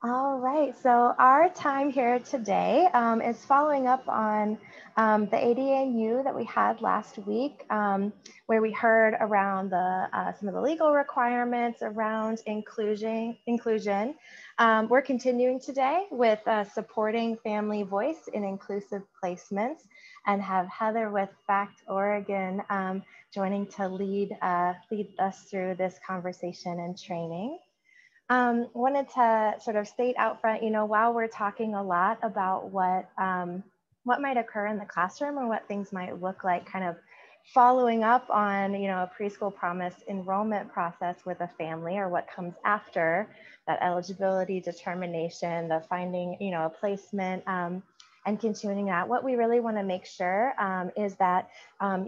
All right, so our time here today is following up on the ADAU that we had last week, where we heard around some of the legal requirements around inclusion. We're continuing today with supporting family voice in inclusive placements, and have Heather with FACT Oregon joining to lead us through this conversation and training. Wanted to sort of state out front, while we're talking a lot about what might occur in the classroom or what things might look like, kind of following up on, a preschool promise enrollment process with a family, or what comes after that eligibility determination, the finding, a placement, and continuing that. What we really want to make sure is that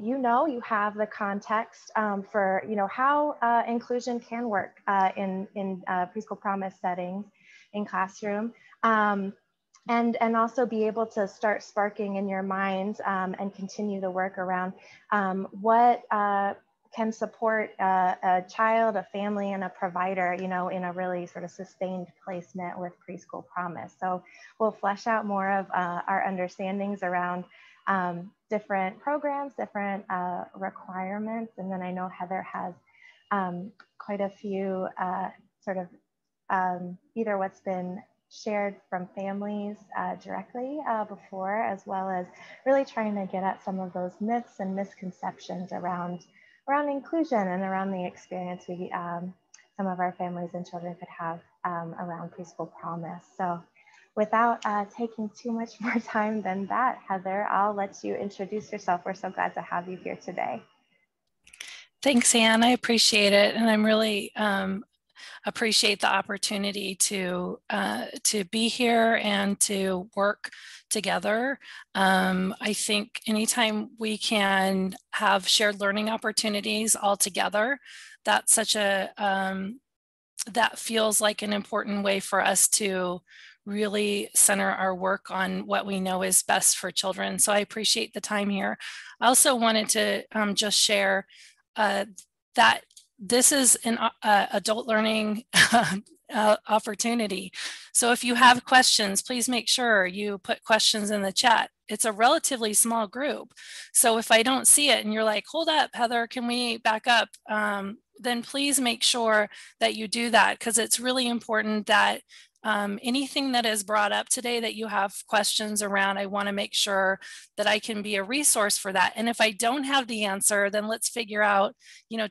you have the context for how inclusion can work in preschool promise settings in classroom, and also be able to start sparking in your minds and continue the work around what can support a child, a family, and a provider, in a really sort of sustained placement with preschool promise. So we'll flesh out more of our understandings around different programs, different requirements. And then I know Heather has quite a few either what's been shared from families directly before, as well as really trying to get at some of those myths and misconceptions around inclusion and around the experience some of our families and children could have around preschool promise. So without taking too much more time than that, Heather, I'll let you introduce yourself. We're so glad to have you here today. Thanks, Anne. I appreciate it. And I'm really appreciate the opportunity to be here and to work together. I think anytime we can have shared learning opportunities all together, that's such a, that feels like an important way for us to really center our work on what we know is best for children. So I appreciate the time here. I also wanted to just share that this is an adult learning opportunity. So if you have questions, please make sure you put questions in the chat. It's a relatively small group. So if I don't see it and you're like, hold up, Heather, can we back up? Then please make sure that you do that, because it's really important that anything that is brought up today that you have questions around, I want to make sure that I can be a resource for that. And if I don't have the answer, then let's figure out,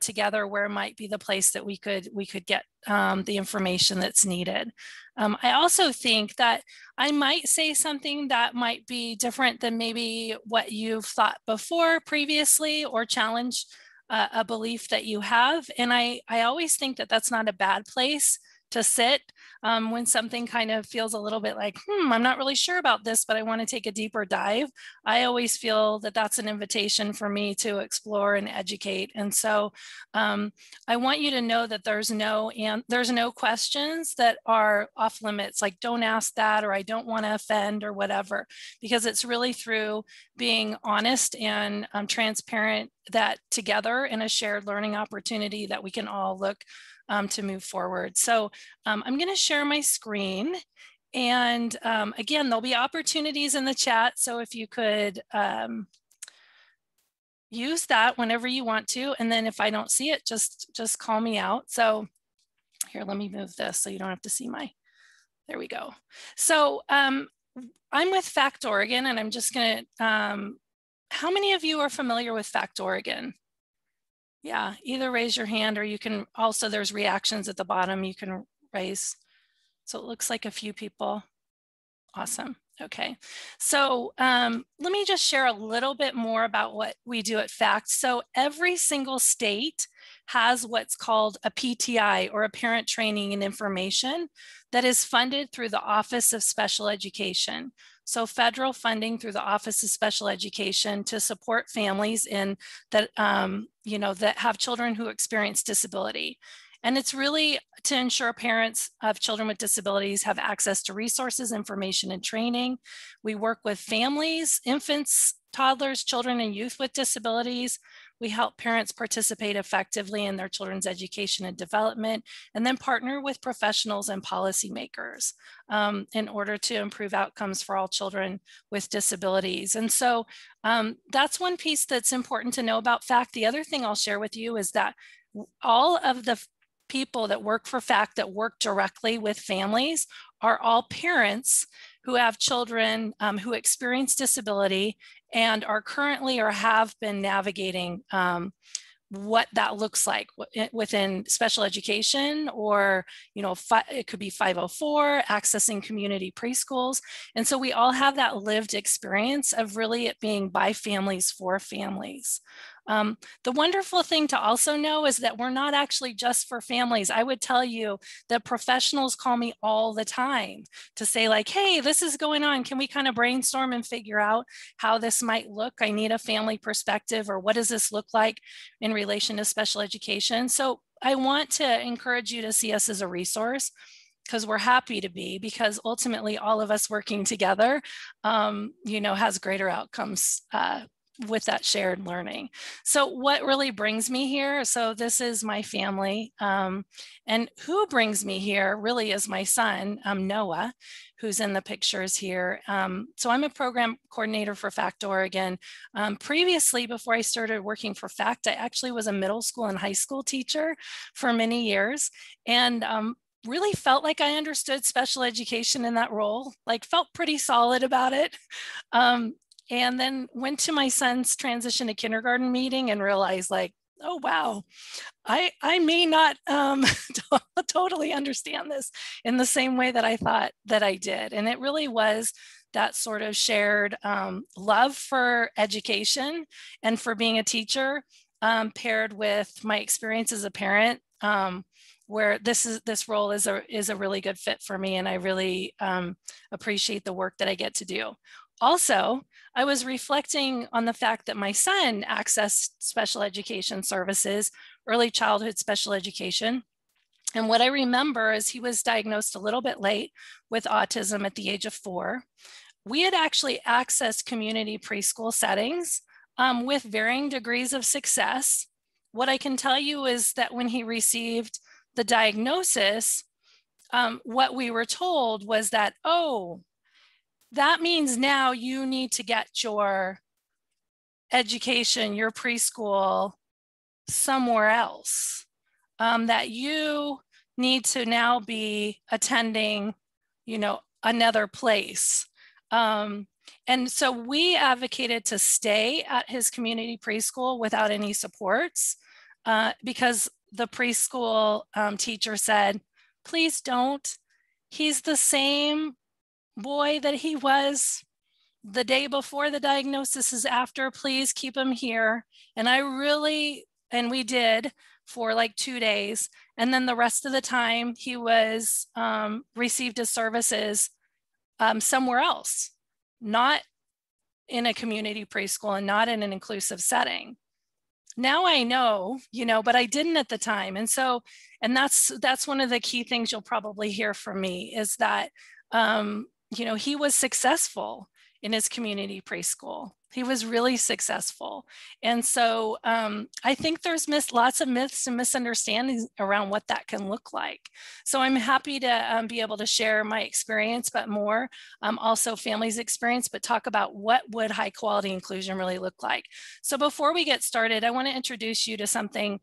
together where might be the place that we could get the information that's needed. I also think that I might say something that might be different than maybe what you've thought before previously, or challenge a belief that you have. And I always think that that's not a bad place to sit when something kind of feels a little bit like, I'm not really sure about this, but I want to take a deeper dive. I always feel that that's an invitation for me to explore and educate. And so I want you to know that there's no questions that are off limits, like don't ask that, or I don't want to offend, or whatever, because it's really through being honest and transparent that together in a shared learning opportunity that we can all look to move forward. So I'm going to share my screen, and again, there'll be opportunities in the chat. So if you could use that whenever you want to, and then if I don't see it, just call me out. So here, let me move this so you don't have to see there we go. So I'm with FACT Oregon, and I'm just going to, how many of you are familiar with FACT Oregon? Yeah, either raise your hand, or you can also, there's reactions at the bottom you can raise. So it looks like a few people. Awesome. Okay. So let me just share a little bit more about what we do at FACT. So every single state has what's called a PTI, or a Parent Training and Information, that is funded through the Office of Special Education. So federal funding through the Office of Special Education to support families that have children who experience disability. And it's really to ensure parents of children with disabilities have access to resources, information, and training. We work with families, infants, toddlers, children, and youth with disabilities, We help parents participate effectively in their children's education and development, and then partner with professionals and policymakers in order to improve outcomes for all children with disabilities. And so that's one piece that's important to know about FACT. The other thing I'll share with you is that all of the people that work for FACT that work directly with families are all parents who have children who experience disability and are currently or have been navigating what that looks like within special education, or it could be 504, accessing community preschools. And so we all have that lived experience of really it being by families for families. The wonderful thing to also know is that we're not actually just for families. I would tell you that professionals call me all the time to say like, hey, this is going on. Can we kind of brainstorm and figure out how this might look? I need a family perspective, or what does this look like in relation to special education? So I want to encourage you to see us as a resource, because we're happy to be, because ultimately all of us working together, has greater outcomes with that shared learning. So what really brings me here? So this is my family, and who brings me here really is my son, Noah, who's in the pictures here. So I'm a program coordinator for FACT Oregon. Previously, before I started working for FACT, I actually was a middle school and high school teacher for many years, and really felt like I understood special education in that role, like felt pretty solid about it. And then went to my son's transition to kindergarten meeting and realized like, oh, wow, I may not totally understand this in the same way that I thought that I did. And it really was that sort of shared love for education and for being a teacher, paired with my experience as a parent, where this role is a really good fit for me. And I really appreciate the work that I get to do. Also, I was reflecting on the fact that my son accessed special education services, early childhood special education. And what I remember is he was diagnosed a little bit late with autism at the age of 4. We had actually accessed community preschool settings with varying degrees of success. What I can tell you is that when he received the diagnosis, what we were told was that, oh, that means now you need to get your education, your preschool somewhere else, that you need to now be attending, another place. And so we advocated to stay at his community preschool without any supports, because the preschool teacher said, please don't. He's the same boy that he was the day before the diagnosis is after. Please keep him here. And we did for like 2 days. And then the rest of the time he was received his services somewhere else, not in a community preschool and not in an inclusive setting. Now I know, but I didn't at the time. And so, and that's one of the key things you'll probably hear from me is that, he was successful in his community preschool. He was really successful. And so I think there's lots of myths and misunderstandings around what that can look like. So I'm happy to be able to share my experience, but more also family's experience, but talk about what would high quality inclusion really look like. So before we get started, I want to introduce you to something.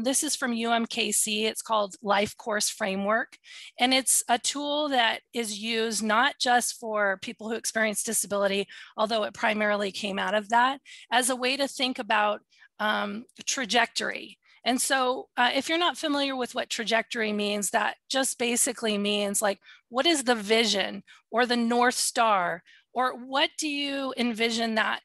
This is from UMKC. It's called Life Course Framework. And it's a tool that is used not just for people who experience disability, although it primarily came out of that, as a way to think about trajectory. And so if you're not familiar with what trajectory means, that just basically means like, what is the vision or the North Star, or what do you envision that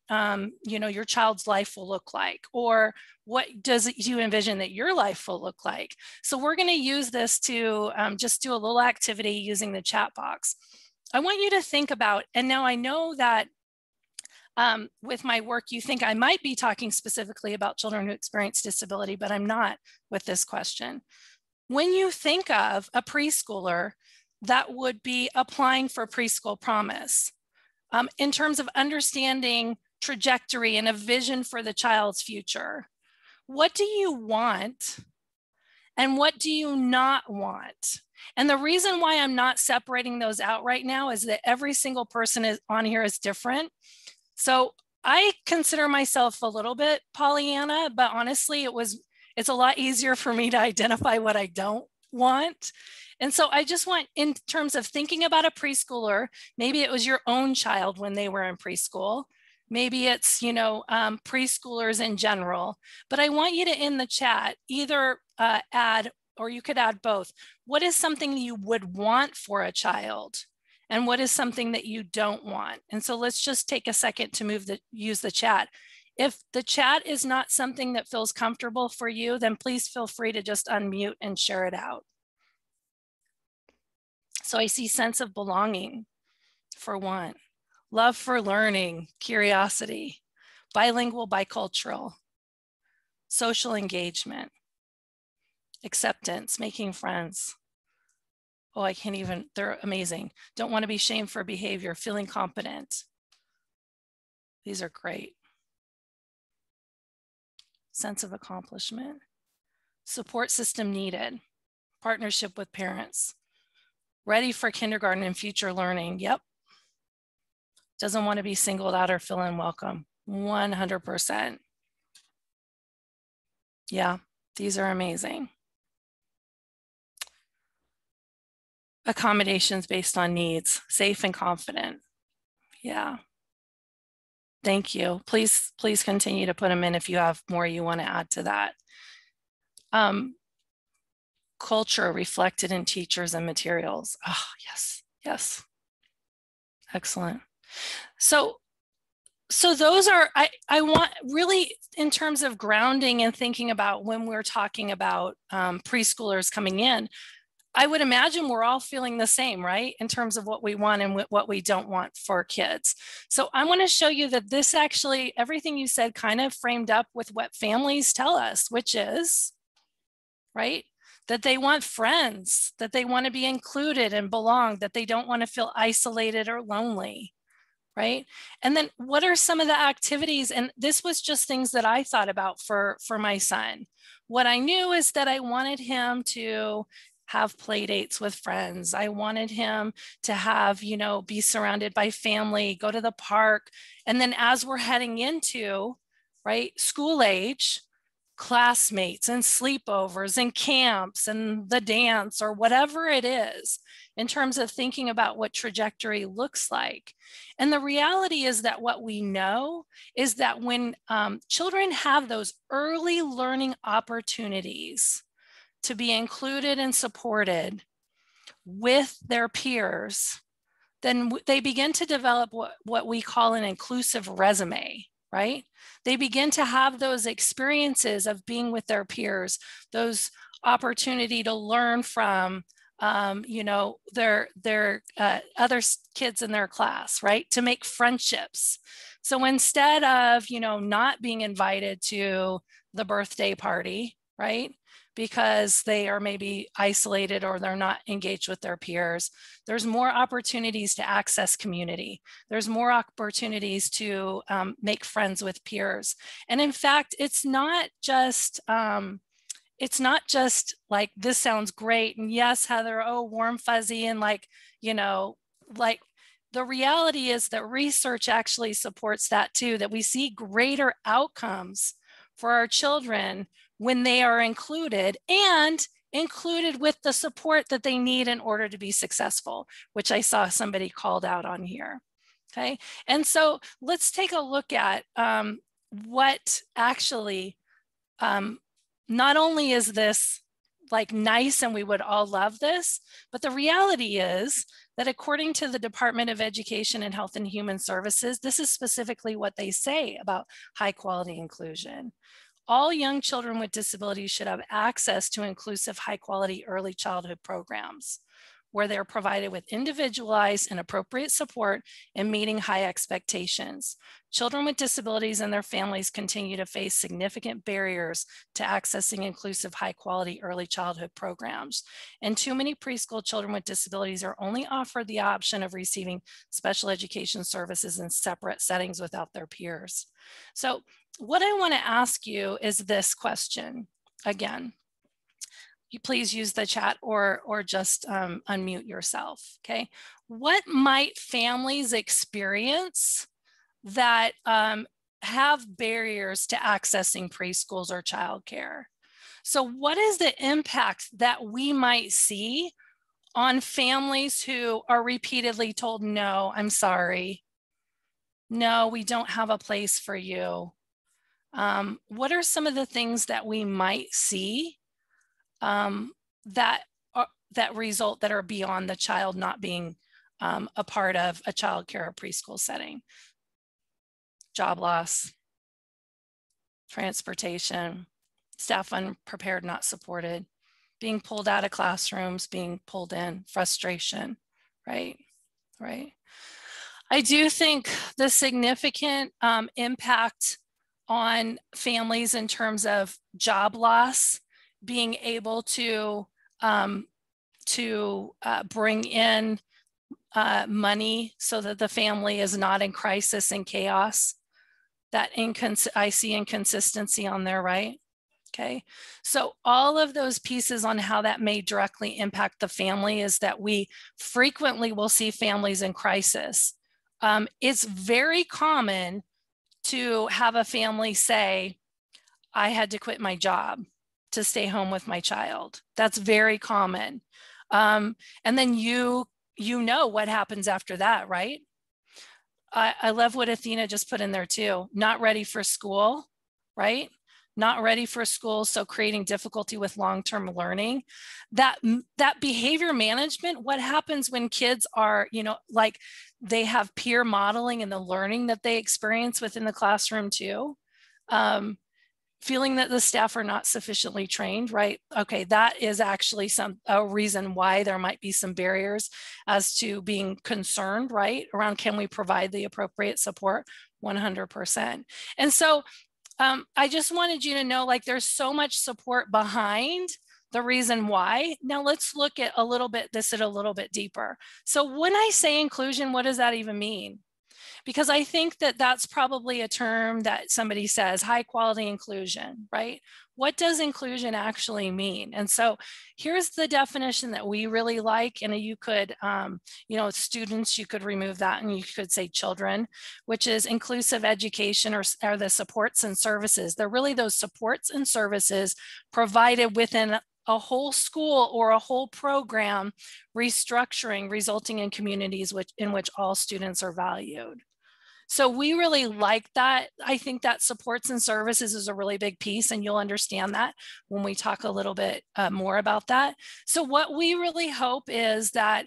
your child's life will look like, or what do you envision that your life will look like? So we're going to use this to just do a little activity using the chat box. I want you to think about, and now I know that with my work, you think I might be talking specifically about children who experience disability, but I'm not with this question. When you think of a preschooler that would be applying for preschool promise, in terms of understanding trajectory and a vision for the child's future, what do you want and what do you not want? And the reason why I'm not separating those out right now is that every single person on here is different. So I consider myself a little bit Pollyanna, but honestly, it's a lot easier for me to identify what I don't want. And so I just want, in terms of thinking about a preschooler, maybe it was your own child when they were in preschool. Maybe it's, preschoolers in general, but I want you to, in the chat, either add, or you could add both. What is something you would want for a child? And what is something that you don't want? And so let's just take a second to use the chat. If the chat is not something that feels comfortable for you, then please feel free to just unmute and share it out. So I see sense of belonging for one, love for learning, curiosity, bilingual, bicultural, social engagement, acceptance, making friends. Oh, I can't even, they're amazing. Don't want to be shamed for behavior, feeling competent. These are great. Sense of accomplishment. Support system needed. Partnership with parents. Ready for kindergarten and future learning. Yep. Doesn't want to be singled out or feel unwelcome. 100%. Yeah, these are amazing. Accommodations based on needs. Safe and confident. Yeah. Thank you. Please continue to put them in if you have more you want to add to that. Culture reflected in teachers and materials. Oh, yes, yes. Excellent. So those are, I want really, in terms of grounding and thinking about when we're talking about preschoolers coming in, I would imagine we're all feeling the same, right? In terms of what we want and what we don't want for kids. So I want to show you that this actually, everything you said kind of framed up with what families tell us, which is, right? That they want friends, that they want to be included and belong, that they don't want to feel isolated or lonely, right? And then what are some of the activities? And this was just things that I thought about for my son. What I knew is that I wanted him to have play dates with friends. I wanted him to have, be surrounded by family, go to the park. And then as we're heading into, right, school age, classmates and sleepovers and camps and the dance or whatever it is, in terms of thinking about what trajectory looks like. And the reality is that what we know is that when children have those early learning opportunities to be included and supported with their peers, then they begin to develop what we call an inclusive resume, right? They begin to have those experiences of being with their peers, those opportunity to learn from their other kids in their class, right? To make friendships. So instead of, not being invited to the birthday party, right? Because they are maybe isolated or they're not engaged with their peers, there's more opportunities to access community. There's more opportunities to make friends with peers. And in fact, it's not just like, this sounds great. And yes, Heather, oh, warm, fuzzy. And the reality is that research actually supports that too, that we see greater outcomes for our children when they are included and included with the support that they need in order to be successful, which I saw somebody called out on here. Okay. And so let's take a look at what actually, not only is this like nice and we would all love this, but the reality is that according to the Department of Education and Health and Human Services, this is specifically what they say about high quality inclusion. All young children with disabilities should have access to inclusive, high quality early childhood programs where they're provided with individualized and appropriate support in meeting high expectations. Children with disabilities and their families continue to face significant barriers to accessing inclusive, high quality early childhood programs. And too many preschool children with disabilities are only offered the option of receiving special education services in separate settings without their peers. So what I want to ask you is this question again. You please use the chat or just unmute yourself. Okay. What might families experience that have barriers to accessing preschools or childcare? So what is the impact that we might see on families who are repeatedly told, no, I'm sorry. No, we don't have a place for you. What are some of the things that we might see that result that are beyond the child not being a part of a child care or preschool setting? Job loss, transportation, staff unprepared, not supported, being pulled out of classrooms, being pulled in, frustration, right? Right. I do think the significant impact on families in terms of job loss, being able to bring in money so that the family is not in crisis and chaos. That I see inconsistency on their right. Okay, so all of those pieces on how that may directly impact the family is that we frequently will see families in crisis. It's very common to have a family say, I had to quit my job to stay home with my child. That's very common. And then you know what happens after that, right? I love what Athena just put in there too. Not ready for school, right? Not ready for school, so creating difficulty with long-term learning. That behavior management, what happens when kids are, like they have peer modeling and the learning that they experience within the classroom too. Feeling that the staff are not sufficiently trained, right? Okay, that is actually a reason why there might be some barriers as to being concerned, right? Around can we provide the appropriate support? 100%. And so I just wanted you to know, like, there's so much support behind the reason why. Now let's look at a little bit deeper. So when I say inclusion, what does that even mean? Because I think that that's probably a term that somebody says, high quality inclusion, right? What does inclusion actually mean? And so here's the definition that we really like. And you could, students, you could remove that and you could say children, which is inclusive education or the supports and services. They're really those supports and services provided within a whole school or a whole program restructuring, resulting in communities in which all students are valued. So we really like that. I think that supports and services is a really big piece, and you'll understand that when we talk a little bit more about that. So what we really hope is that,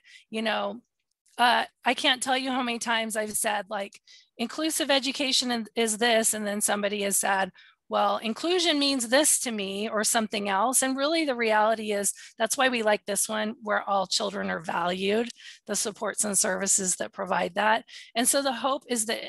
I can't tell you how many times I've said, like, inclusive education is this, and then somebody has said, well, inclusion means this to me or something else. And really the reality is that's why we like this one, where all children are valued, the supports and services that provide that. And so the hope is that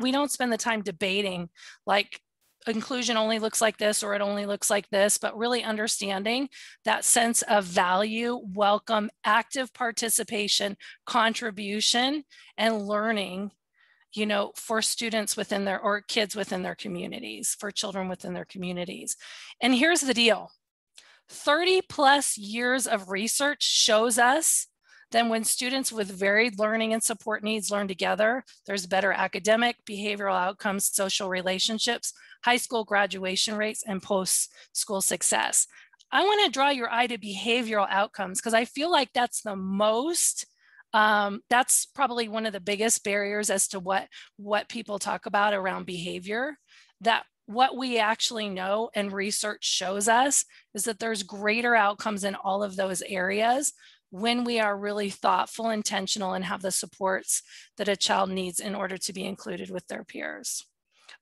we don't spend the time debating like inclusion only looks like this or it only looks like this, but really understanding that sense of value, welcome, active participation, contribution, and learning, for students within or kids within their communities, for children within their communities. And here's the deal. 30 plus years of research shows us that when students with varied learning and support needs learn together, there's better academic, behavioral outcomes, social relationships, high school graduation rates, and post-school success. I want to draw your eye to behavioral outcomes because I feel like that's the most that's probably one of the biggest barriers as to what people talk about around behavior. That what we actually know and research shows us is that there's greater outcomes in all of those areas when we are really thoughtful, intentional, and have the supports that a child needs in order to be included with their peers.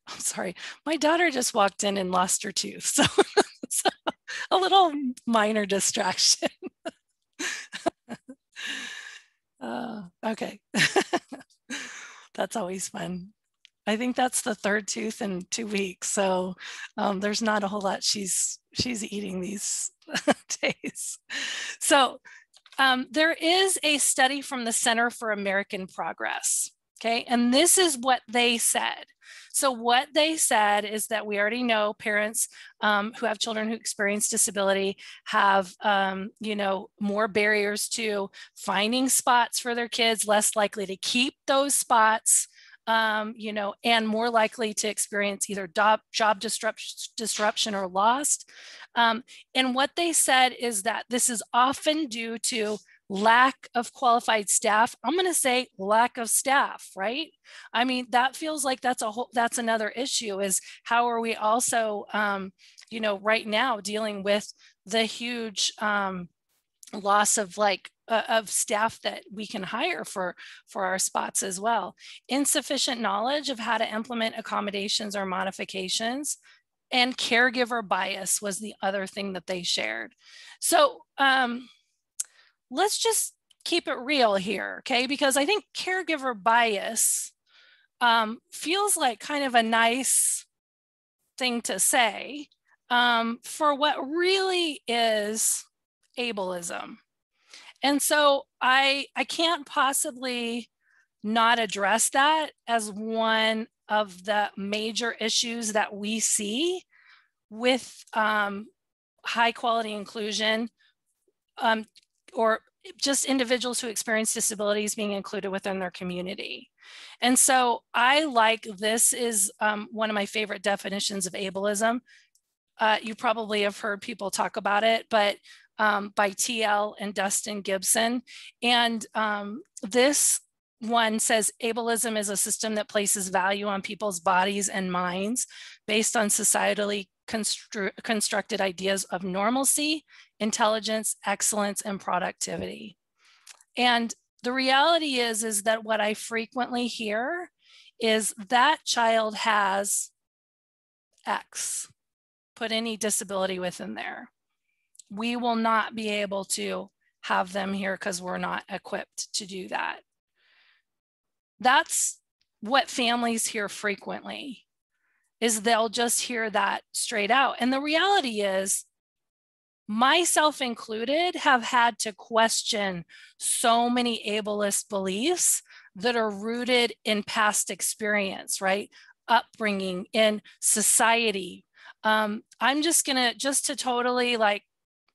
I'm sorry, my daughter just walked in and lost her tooth, so a little minor distraction. Okay. That's always fun. I think that's the third tooth in 2 weeks. So there's not a whole lot she's eating these days. So there is a study from the Center for American Progress. Okay, and this is what they said. So what they said is that we already know parents who have children who experience disability have, more barriers to finding spots for their kids, less likely to keep those spots, and more likely to experience either job disruption or loss. And what they said is that this is often due to lack of qualified staff. I'm going to say lack of staff, right? I mean, that feels like that's another issue, is how are we also, right now dealing with the huge loss of of staff that we can hire for our spots as well. Insufficient knowledge of how to implement accommodations or modifications, and caregiver bias was the other thing that they shared. So let's just keep it real here, okay? Because I think caregiver bias feels like kind of a nice thing to say for what really is ableism. And so I can't possibly not address that as one of the major issues that we see with high quality inclusion, or just individuals who experience disabilities being included within their community. And so this is one of my favorite definitions of ableism. You probably have heard people talk about it, but by TL and Dustin Gibson. And this one says ableism is a system that places value on people's bodies and minds based on societally constructed ideas of normalcy, intelligence, excellence, and productivity. And the reality is that what I frequently hear is that child has X, put any disability within there. We will not be able to have them here because we're not equipped to do that. That's what families hear frequently, is they'll just hear that straight out. And the reality is, myself included, have had to question so many ableist beliefs that are rooted in past experience, right? Upbringing, in society. I'm just to totally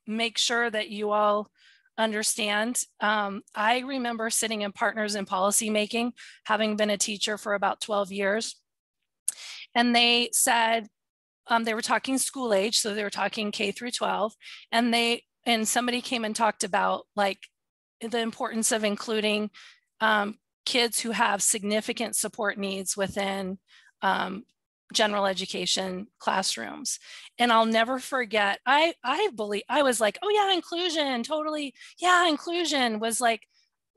make sure that you all understand. I remember sitting in Partners in Policy Making, having been a teacher for about 12 years. And they said, they were talking school age, so they were talking K through 12, and somebody came and talked about the importance of including kids who have significant support needs within general education classrooms. And I'll never forget, I was like, oh yeah, inclusion, totally. Yeah, inclusion was like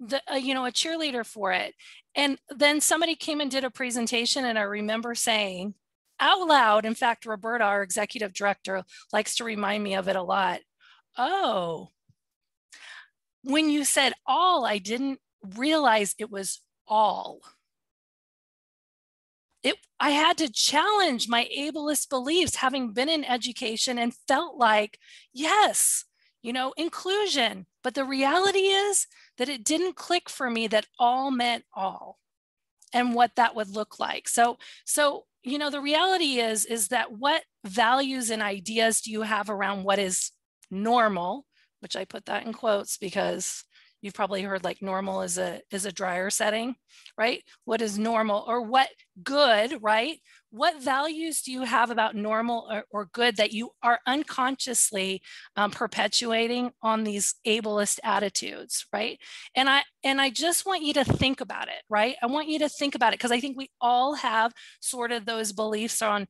a cheerleader for it. And then somebody came and did a presentation, and I remember saying out loud, in fact, Roberta, our executive director, likes to remind me of it a lot. Oh, when you said all, I didn't realize it was all. I had to challenge my ableist beliefs, having been in education and felt like, yes, inclusion. But the reality is that it didn't click for me that all meant all and what that would look like. So the reality is that what values and ideas do you have around what is normal, which I put that in quotes because you've probably heard normal is a dryer setting, right? What is normal, or what good, right? What values do you have about normal or good that you are unconsciously perpetuating on these ableist attitudes, right? And I just want you to think about it, right? I want you to think about it, because I think we all have sort of those beliefs on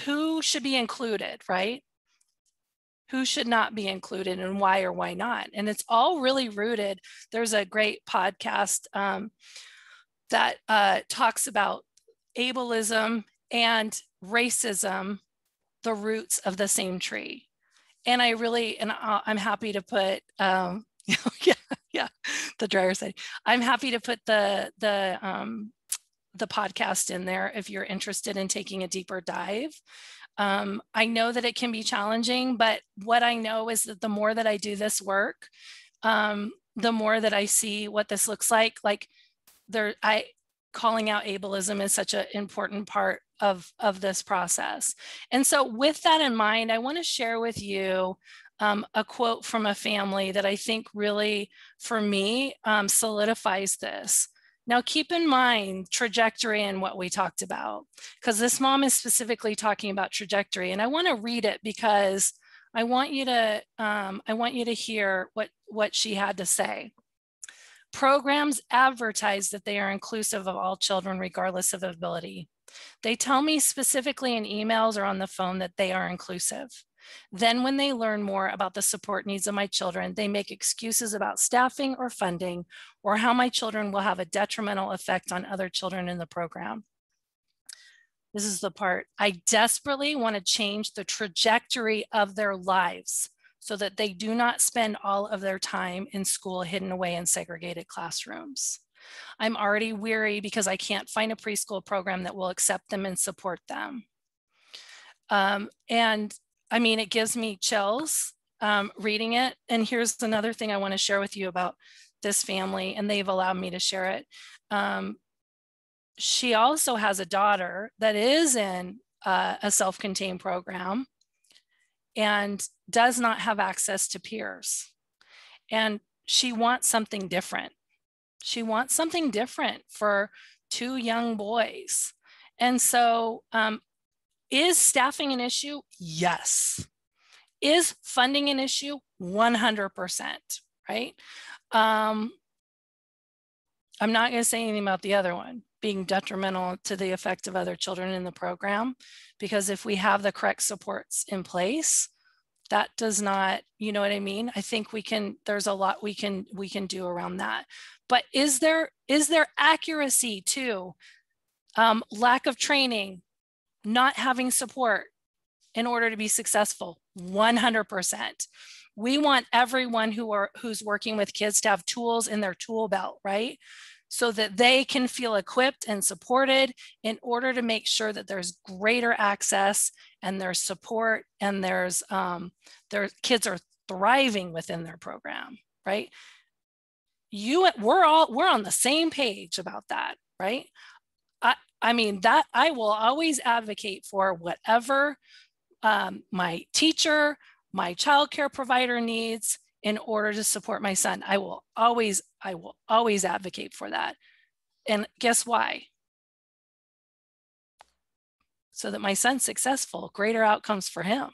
who should be included, right? Who should not be included, and why or why not. And it's all really rooted. There's a great podcast that talks about ableism and racism, the roots of the same tree. And I'm happy to put, the dryer side. I'm happy to put the podcast in there if you're interested in taking a deeper dive. I know that it can be challenging, but what I know is that the more that I do this work, the more that I see what this looks like calling out ableism is such an important part of this process. And so with that in mind, I want to share with you a quote from a family that I think really, for me, solidifies this. Now, keep in mind trajectory and what we talked about, because this mom is specifically talking about trajectory. And I want to read it because I want you to hear what she had to say. Programs advertise that they are inclusive of all children, regardless of ability. They tell me specifically in emails or on the phone that they are inclusive. Then when they learn more about the support needs of my children, they make excuses about staffing or funding or how my children will have a detrimental effect on other children in the program. This is the part. I desperately want to change the trajectory of their lives so that they do not spend all of their time in school hidden away in segregated classrooms. I'm already weary because I can't find a preschool program that will accept them and support them. And I mean, it gives me chills reading it. And here's another thing I want to share with you about this family, and they've allowed me to share it. She also has a daughter that is in a self-contained program and does not have access to peers. And she wants something different. She wants something different for two young boys. And so is staffing an issue? Yes. Is funding an issue? 100%, right? I'm not going to say anything about the other one being detrimental to the effect of other children in the program, because if we have the correct supports in place, that does not, you know what I mean? I think there's a lot we can do around that. But is there accuracy to lack of training, not having support in order to be successful? 100%. We want everyone who's working with kids to have tools in their tool belt, right? So that they can feel equipped and supported in order to make sure that there's greater access and there's support and their kids are thriving within their program, right? We're on the same page about that, right? I mean, that I will always advocate for whatever my teacher, my childcare provider needs in order to support my son. I will always advocate for that. And guess why? So that my son's successful, greater outcomes for him.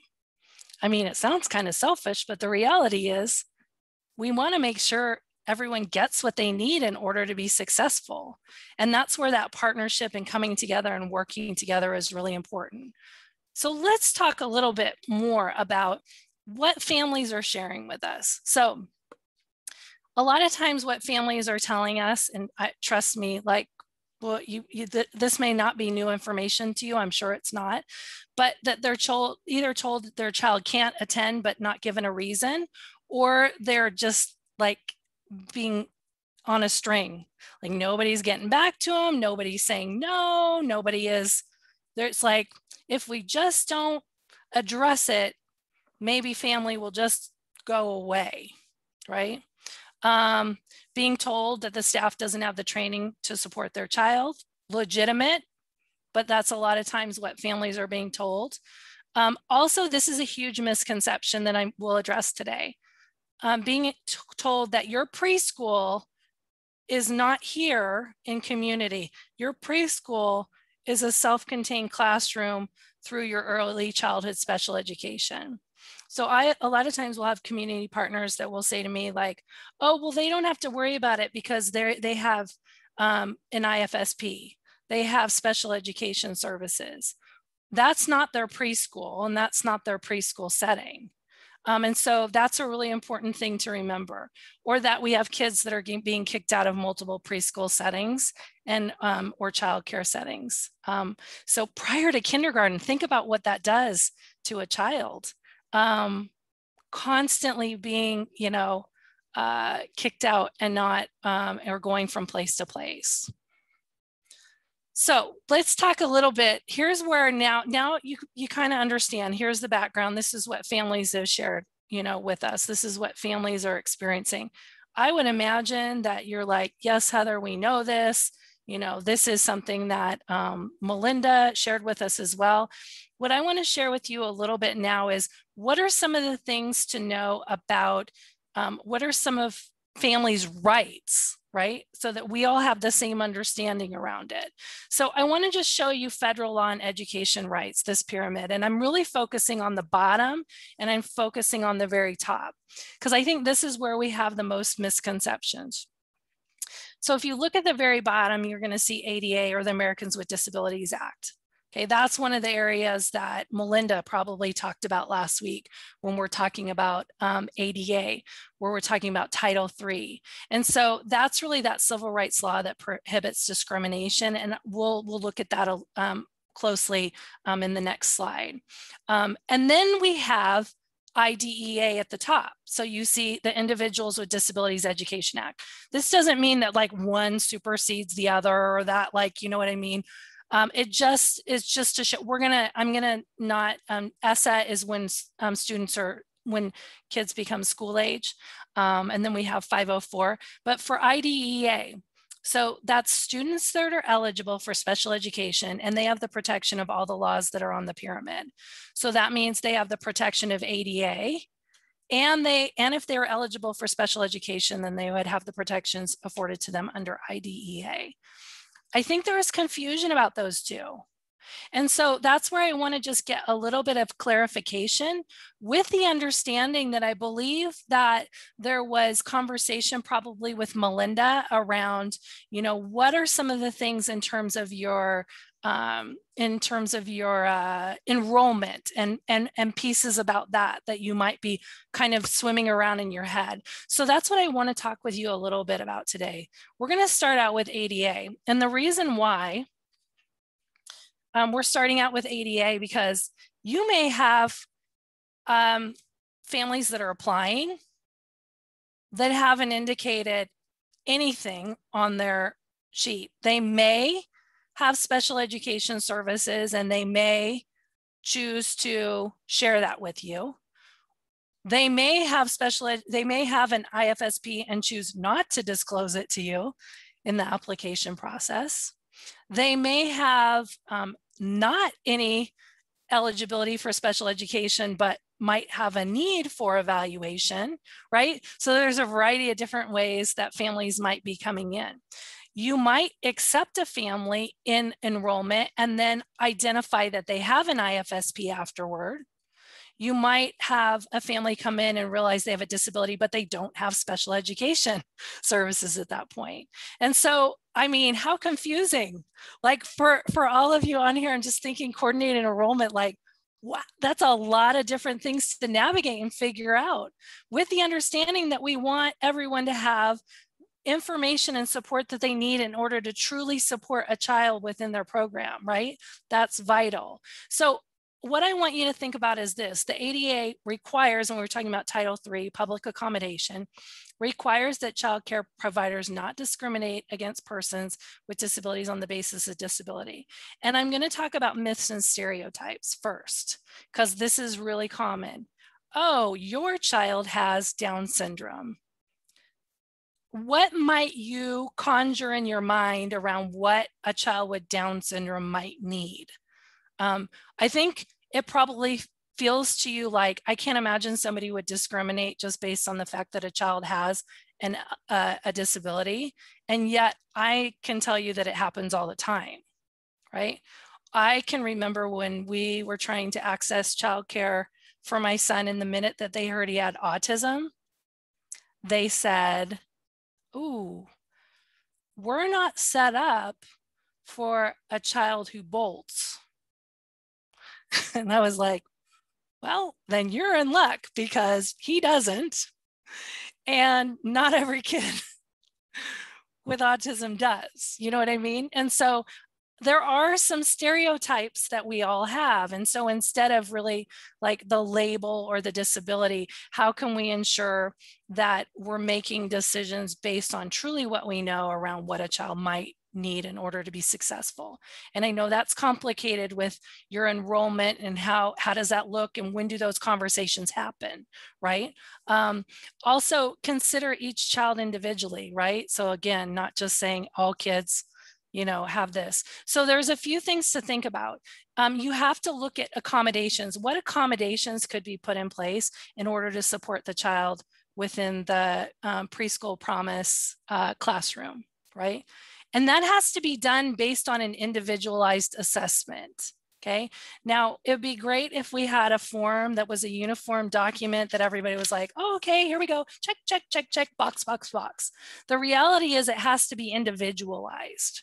I mean, it sounds kind of selfish, but the reality is we want to make sure everyone gets what they need in order to be successful. And that's where that partnership and coming together and working together is really important. So let's talk a little bit more about what families are sharing with us. So a lot of times what families are telling us, and trust me, like, well, this may not be new information to you, I'm sure it's not, but that they're either told that their child can't attend but not given a reason, or they're just like being on a string. Like nobody's getting back to them, nobody's saying no, nobody is. It's like, if we just don't address it, maybe family will just go away, right? Being told that the staff doesn't have the training to support their child, legitimate, but that's a lot of times what families are being told. Also, this is a huge misconception that I will address today. Being told that your preschool is not here in community. Your preschool is a self-contained classroom through your early childhood special education. So a lot of times will have community partners that will say to me like, oh, well, they don't have to worry about it because they have an IFSP. They have special education services. That's not their preschool, and that's not their preschool setting. And so that's a really important thing to remember, or that we have kids that are being kicked out of multiple preschool settings and or childcare settings. So prior to kindergarten, think about what that does to a child. Constantly being, kicked out and not, or going from place to place. So let's talk a little bit. Here's where now you kind of understand. Here's the background. This is what families have shared. with us. This is what families are experiencing. I would imagine that you're like, yes, Heather, we know this. This is something that Melinda shared with us as well. What I want to share with you a little bit now is what are some of the things to know about what are some of families' rights, right? So that we all have the same understanding around it. So I want to just show you federal law and education rights, this pyramid, and I'm really focusing on the bottom and I'm focusing on the very top because I think this is where we have the most misconceptions. So if you look at the very bottom, you're going to see ADA, or the Americans with Disabilities Act. Okay, that's one of the areas that Melinda probably talked about last week when we're talking about ADA, where we're talking about Title III. And so that's really that civil rights law that prohibits discrimination. And we'll look at that closely in the next slide. And then we have IDEA at the top. So you see the Individuals with Disabilities Education Act. This doesn't mean that like one supersedes the other or that like, you know what I mean? It just is just to show, I'm gonna not, ESSA is when when kids become school age. And then we have 504, but for IDEA, so that's students that are eligible for special education and they have the protection of all the laws that are on the pyramid. So that means they have the protection of ADA and if they were eligible for special education, then they would have the protections afforded to them under IDEA. I think there is confusion about those two. And so that's where I want to just get a little bit of clarification with the understanding that I believe that there was conversation probably with Melinda around, what are some of the things in terms of your enrollment and pieces about that you might be kind of swimming around in your head. So that's what I want to talk with you a little bit about today. We're going to start out with ADA. And the reason why we're starting out with ADA because you may have families that are applying that haven't indicated anything on their sheet. They may have special education services and they may choose to share that with you. They may have they may have an IFSP and choose not to disclose it to you in the application process. They may have not any eligibility for special education, but might have a need for evaluation, right? So there's a variety of different ways that families might be coming in. You might accept a family in enrollment and then identify that they have an IFSP afterward. You might have a family come in and realize they have a disability, but they don't have special education services at that point. And so, I mean, how confusing, like for all of you on here, I'm just thinking coordinated enrollment, like, wow, that's a lot of different things to navigate and figure out with the understanding that we want everyone to have information and support that they need in order to truly support a child within their program, right? That's vital. So what I want you to think about is this: the ADA requires, and we're talking about Title III, public accommodation, requires that child care providers not discriminate against persons with disabilities on the basis of disability. And I'm going to talk about myths and stereotypes first, because this is really common. Oh, your child has Down syndrome. What might you conjure in your mind around what a child with Down syndrome might need? I think it probably feels to you like, I can't imagine somebody would discriminate just based on the fact that a child has a disability. And yet I can tell you that it happens all the time, right? I can remember when we were trying to access childcare for my son, and the minute that they heard he had autism, they said, ooh, we're not set up for a child who bolts. And I was like, well, then you're in luck because he doesn't. And not every kid with autism does. You know what I mean? And so there are some stereotypes that we all have. And so instead of really like the label or the disability, how can we ensure that we're making decisions based on truly what we know around what a child might need in order to be successful. And I know that's complicated with your enrollment and how does that look and when do those conversations happen, right? Also consider each child individually, right? So again, not just saying all kids, you know, have this. So there's a few things to think about. You have to look at accommodations. What accommodations could be put in place in order to support the child within the preschool promise classroom, right? And that has to be done based on an individualized assessment. Okay. Now, it would be great if we had a form that was a uniform document that everybody was like, oh, okay, here we go. Check, check, check, check, box, box, box. The reality is it has to be individualized,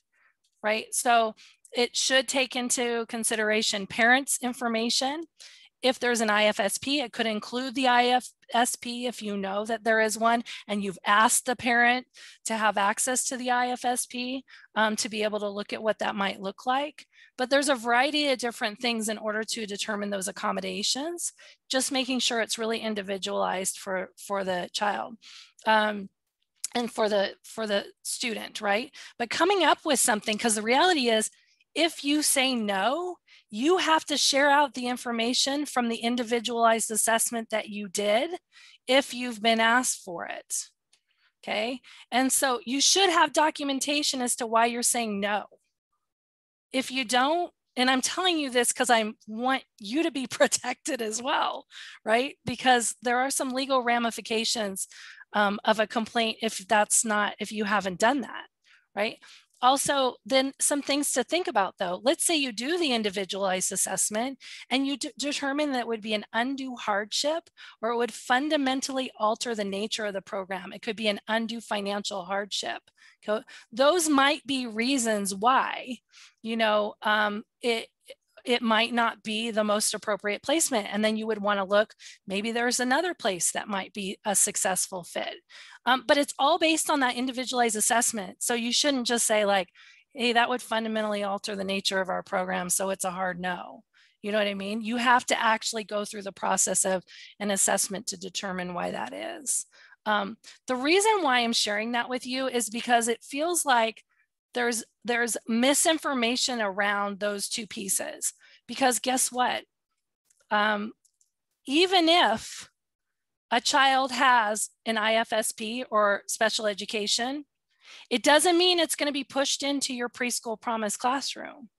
right? So it should take into consideration parents' information. If there's an IFSP, it could include the IFSP if you know that there is one and you've asked the parent to have access to the IFSP to be able to look at what that might look like. But there's a variety of different things in order to determine those accommodations, just making sure it's really individualized for the child. And for the student, right? But coming up with something, because the reality is, if you say no, you have to share out the information from the individualized assessment that you did if you've been asked for it, okay? And so you should have documentation as to why you're saying no. If you don't, and I'm telling you this because I want you to be protected as well, right? Because there are some legal ramifications of a complaint if you haven't done that, right? Also, then some things to think about though. Let's say you do the individualized assessment and you determine that it would be an undue hardship or it would fundamentally alter the nature of the program. It could be an undue financial hardship. Those might be reasons why, you know, it might not be the most appropriate placement. And then you would want to look, maybe there's another place that might be a successful fit. But it's all based on that individualized assessment. So you shouldn't just say like, hey, that would fundamentally alter the nature of our program, so it's a hard no. You know what I mean? You have to actually go through the process of an assessment to determine why that is. The reason why I'm sharing that with you is because it feels like there's misinformation around those two pieces, because guess what? Even if a child has an IFSP or special education, it doesn't mean it's going to be pushed into your preschool promise classroom.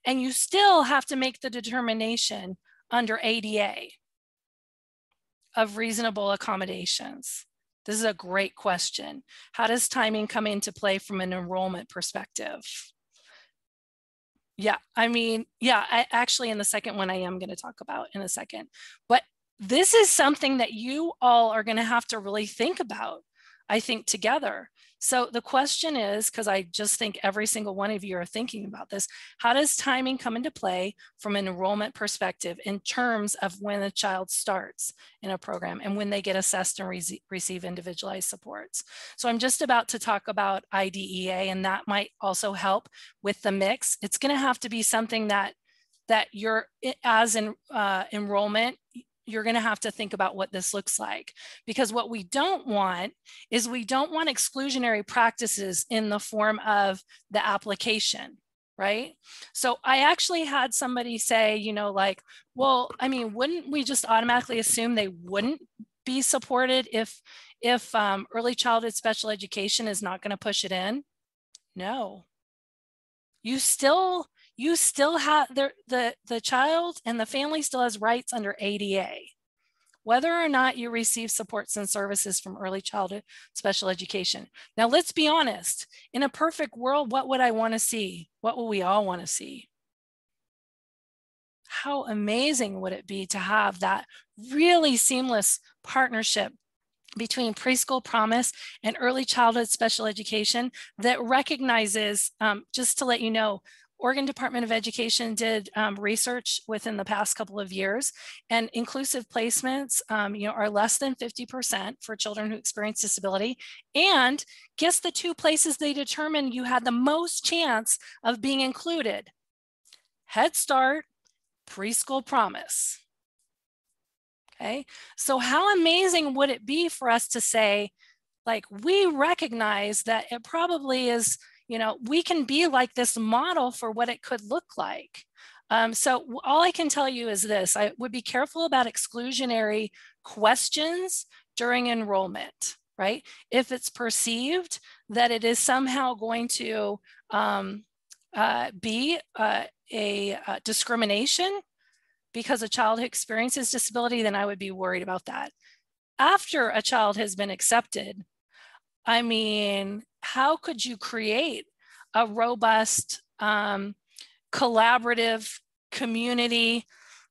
And you still have to make the determination under ADA of reasonable accommodations. This is a great question. How does timing come into play from an enrollment perspective? Yeah, I mean, yeah, actually in the second one I am going to talk about in a second. But this is something that you all are going to have to really think about, I think, together. So the question is, because I just think every single one of you are thinking about this, how does timing come into play from an enrollment perspective in terms of when a child starts in a program and when they get assessed and receive individualized supports? So I'm just about to talk about IDEA, and that might also help with the mix. It's going to have to be something that you're, as in enrollment, you're going to have to think about what this looks like, because what we don't want is we don't want exclusionary practices in the form of the application, right? So I actually had somebody say, you know, like, well, I mean, wouldn't we just automatically assume they wouldn't be supported if early childhood special education is not going to push it in? No. You still have the child and the family still has rights under ADA, whether or not you receive supports and services from early childhood special education. Now, let's be honest. In a perfect world, what would I want to see? What would we all want to see? How amazing would it be to have that really seamless partnership between preschool promise and early childhood special education that recognizes, just to let you know, Oregon Department of Education did research within the past couple of years, and inclusive placements are less than 50% for children who experience disability. And guess the two places they determined you had the most chance of being included: Head Start, Preschool Promise. Okay, so how amazing would it be for us to say, like, we recognize that it probably is, we can be like this model for what it could look like. So all I can tell you is this: I would be careful about exclusionary questions during enrollment, right? If it's perceived that it is somehow going to be a discrimination because a child experiences disability, then I would be worried about that. After a child has been accepted, I mean, how could you create a robust, collaborative community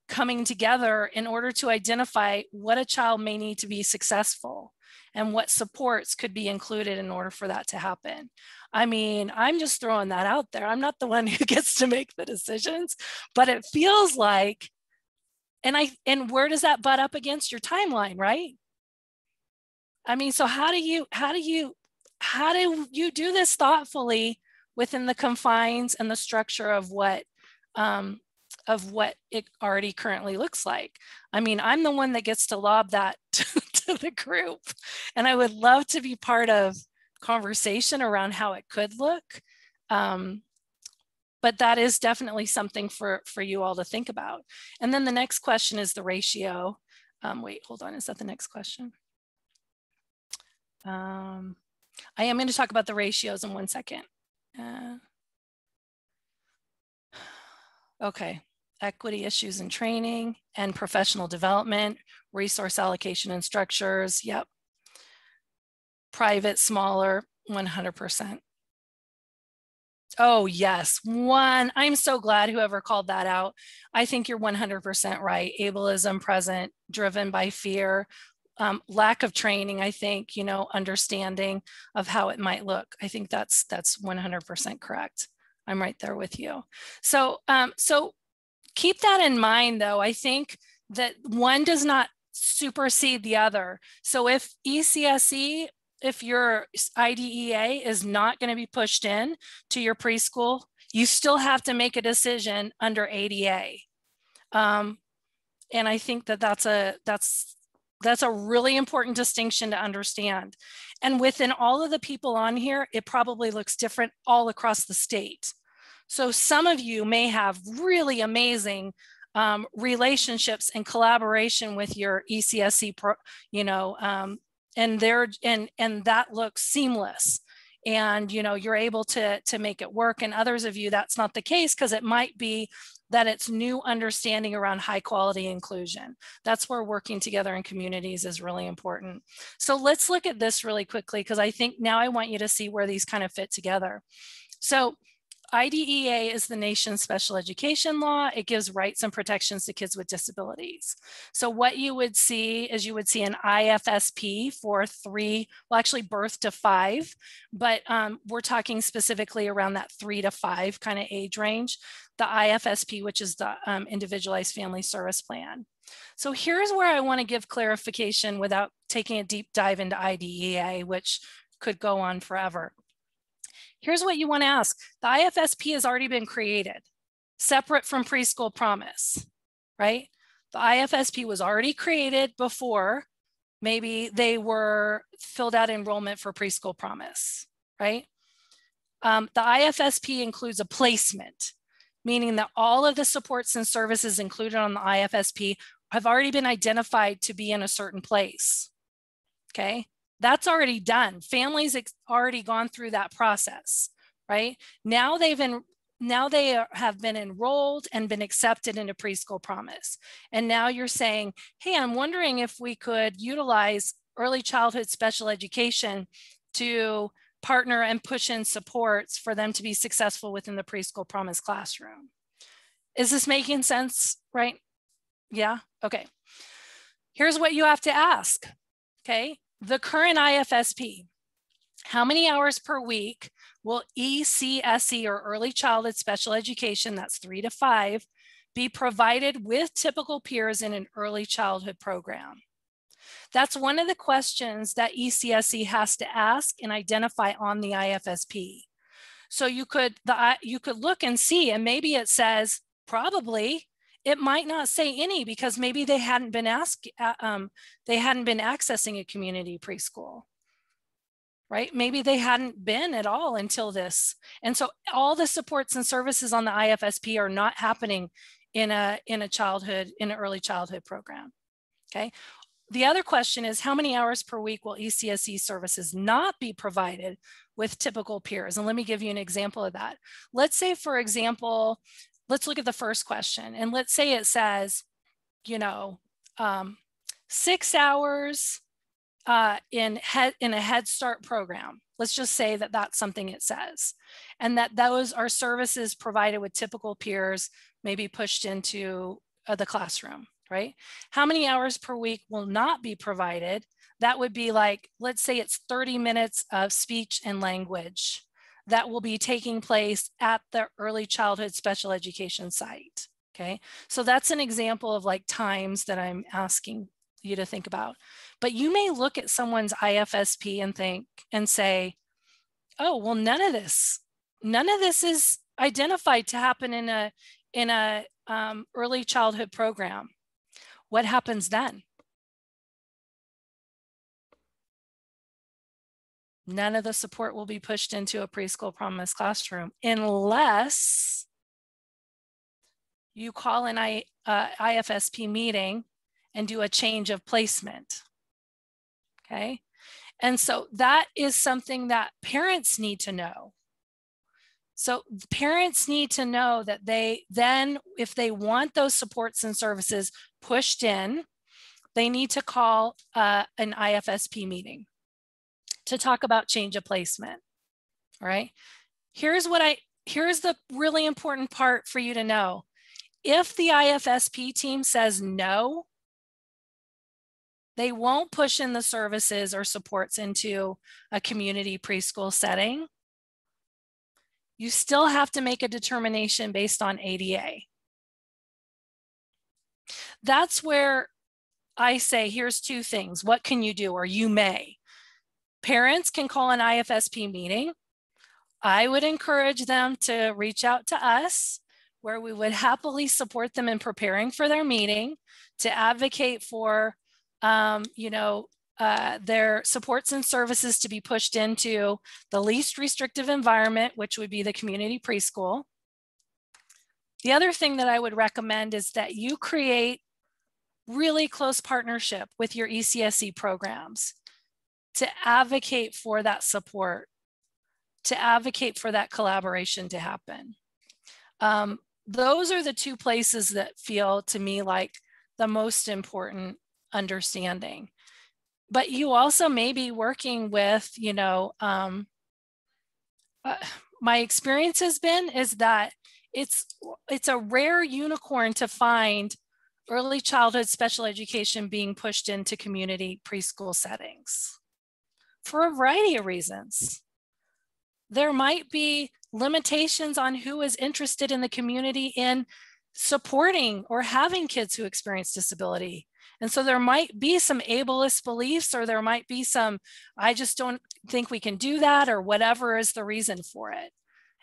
coming together in order to identify what a child may need to be successful and what supports could be included in order for that to happen? I mean, I'm just throwing that out there. I'm not the one who gets to make the decisions, but it feels like, and where does that butt up against your timeline, right? I mean, so how do you do this thoughtfully within the confines and the structure of what it already currently looks like? I mean, I'm the one that gets to lob that to the group, and I would love to be part of conversation around how it could look. But that is definitely something for you all to think about. And then the next question is the ratio. Wait, hold on, is that the next question? I am going to talk about the ratios in 1 second. Okay, equity issues in training and professional development, resource allocation and structures. Yep. Private, smaller, 100%. Oh, yes. I'm so glad whoever called that out. I think you're 100% right. Ableism present, driven by fear, lack of training, I think, understanding of how it might look. I think that's 100% correct. I'm right there with you. So, so keep that in mind, though. I think that one does not supersede the other. So if ECSE, if your IDEA is not going to be pushed in to your preschool, you still have to make a decision under ADA. And I think that that's a really important distinction to understand. And within all of the people on here, it probably looks different all across the state. So some of you may have really amazing relationships and collaboration with your ECSE, and that looks seamless. And you're able to make it work. And others of you, that's not the case, because it might be that it's new understanding around high quality inclusion. That's where working together in communities is really important. So let's look at this really quickly, because I think now I want you to see where these kind of fit together. So IDEA is the nation's special education law. It gives rights and protections to kids with disabilities. So what you would see is you would see an IFSP for birth to 5, but we're talking specifically around that 3 to 5 kind of age range. The IFSP, which is the Individualized Family Service Plan. So here's where I want to give clarification without taking a deep dive into IDEA, which could go on forever. Here's what you want to ask. The IFSP has already been created, separate from Preschool Promise, right? The IFSP was already created before maybe they were filled out enrollment for Preschool Promise, right? The IFSP includes a placement, meaning that all of the supports and services included on the IFSP have already been identified to be in a certain place, okay? That's already done. Families already gone through that process, right? Now they have been enrolled and been accepted into Preschool Promise. And now you're saying, hey, I'm wondering if we could utilize early childhood special education to partner and push in supports for them to be successful within the Preschool Promise classroom. Is this making sense, right? Yeah, okay. Here's what you have to ask, okay? The current IFSP, how many hours per week will ECSE or early childhood special education, that's 3 to 5, be provided with typical peers in an early childhood program? That's one of the questions that ECSE has to ask and identify on the IFSP. So you could look and see, and maybe it says probably. It might not say any, because maybe they hadn't been accessing a community preschool. right? Maybe they hadn't been at all until this. And so all the supports and services on the IFSP are not happening in an early childhood program, okay? The other question is, how many hours per week will ECSE services not be provided with typical peers? And let me give you an example of that. Let's say, for example, let's look at the first question. And let's say it says, 6 hours in a Head Start program. Let's just say that that's something it says. And that those are services provided with typical peers, maybe pushed into the classroom, right? How many hours per week will not be provided? That would be like, let's say it's 30 minutes of speech and language that will be taking place at the early childhood special education site, okay? So that's an example of like times that I'm asking you to think about. But you may look at someone's IFSP and think and say, oh, well, none of this is identified to happen in a early childhood program. What happens then? None of the support will be pushed into a preschool promise classroom unless you call an IFSP meeting and do a change of placement, okay? And so that is something that parents need to know. So parents need to know that they then, if they want those supports and services pushed in, they need to call an IFSP meeting to talk about change of placement, all right? Here's the really important part for you to know. If the IFSP team says no, they won't push in the services or supports into a community preschool setting. You still have to make a determination based on ADA. That's where I say, here's two things. What can you do? Or you may. Parents can call an IFSP meeting. I would encourage them to reach out to us, where we would happily support them in preparing for their meeting, to advocate for their supports and services to be pushed into the least restrictive environment, which would be the community preschool. The other thing that I would recommend is that you create really close partnership with your ECSE programs to advocate for that support, to advocate for that collaboration to happen. Those are the two places that feel to me like the most important understanding. But you also may be working with, my experience has been is that it's a rare unicorn to find early childhood special education being pushed into community preschool settings for a variety of reasons. There might be limitations on who is interested in the community in supporting or having kids who experience disability. And so there might be some ableist beliefs, or there might be some, I just don't think we can do that, or whatever is the reason for it.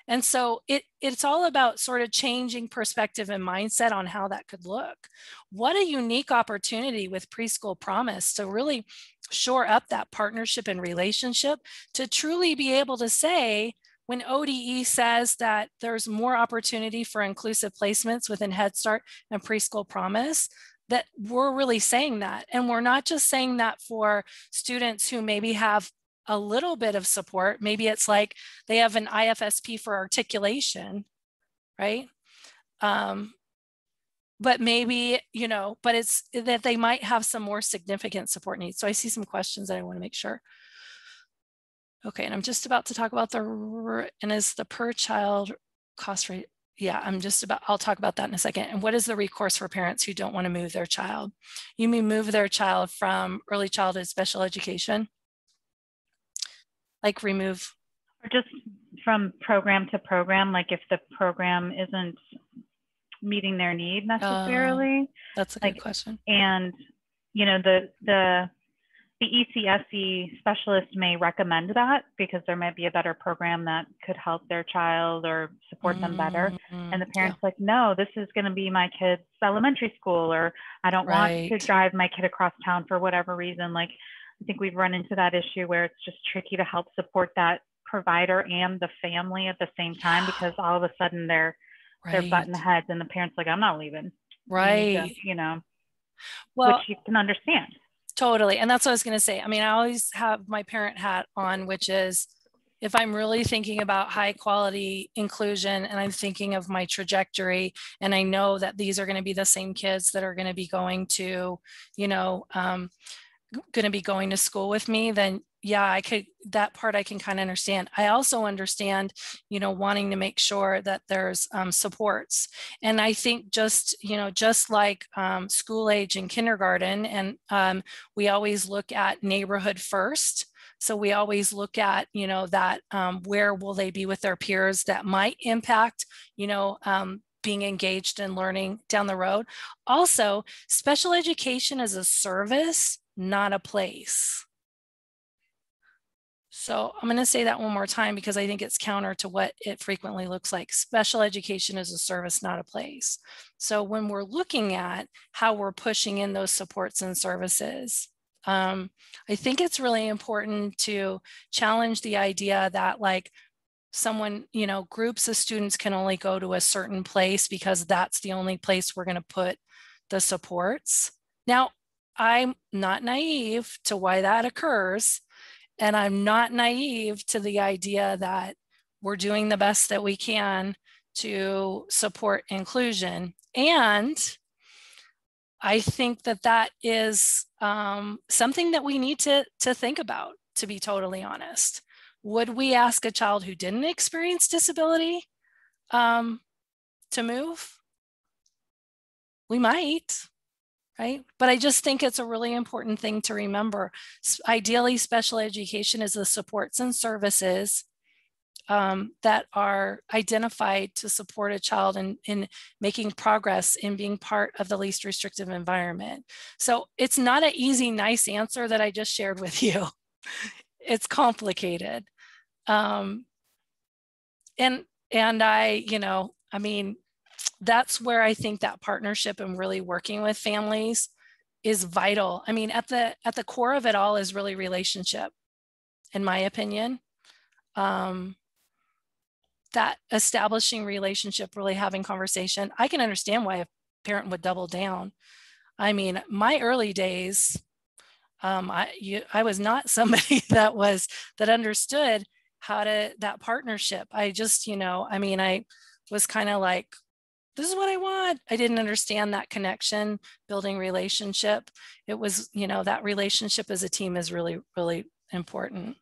And so it's all about sort of changing perspective and mindset on how that could look. What a unique opportunity with Preschool Promise to really shore up that partnership and relationship, to truly be able to say, when ODE says that there's more opportunity for inclusive placements within Head Start and Preschool Promise, that we're really saying that. And we're not just saying that for students who maybe have a little bit of support. Maybe it's like they have an IFSP for articulation, right? But maybe, but it's that they might have some more significant support needs. So I see some questions that I want to make sure. Okay, and I'm just about to talk about and is the per child cost rate? Yeah, I'll talk about that in a second. And what is the recourse for parents who don't want to move their child? You mean move their child from early childhood special education? Like remove? Or just from program to program, like if the program isn't meeting their need necessarily. That's a good question. And, the ECSE specialist may recommend that because there might be a better program that could help their child or support them better. And the parent's like, no, this is going to be my kid's elementary school, or I don't want to drive my kid across town for whatever reason. Like, I think we've run into that issue where it's just tricky to help support that provider and the family at the same time, because all of a sudden they're butting heads and the parents like, I'm not leaving. Right. Which you can understand. Totally. And that's what I was going to say. I mean, I always have my parent hat on, which is if I'm really thinking about high quality inclusion and I'm thinking of my trajectory, and I know that these are going to be the same kids that are going to be going to, going to be going to school with me, then yeah, that part I can kind of understand. I also understand, wanting to make sure that there's supports. And I think just like school age and kindergarten, and we always look at neighborhood first. So we always look at, that where will they be with their peers that might impact, being engaged and learning down the road. Also, special education is a service, not a place. So I'm going to say that one more time because I think it's counter to what it frequently looks like. Special education is a service, not a place. So when we're looking at how we're pushing in those supports and services, I think it's really important to challenge the idea that like someone, groups of students can only go to a certain place because that's the only place we're going to put the supports. Now, I'm not naive to why that occurs. And I'm not naive to the idea that we're doing the best that we can to support inclusion. And I think that is something that we need to think about, to be totally honest. Would we ask a child who didn't experience disability to move? We might. Right? But I just think it's a really important thing to remember. Ideally, special education is the supports and services that are identified to support a child in making progress in being part of the least restrictive environment. So it's not an easy, nice answer that I just shared with you. It's complicated. And I mean, that's where I think that partnership and really working with families is vital. I mean, at the core of it all is really relationship, in my opinion. That establishing relationship, really having conversation. I can understand why a parent would double down. I mean, my early days, I was not somebody that understood that partnership. I just, I was kind of like, this is what I want. I didn't understand that connection, building relationship. It was, that relationship as a team is really, really important.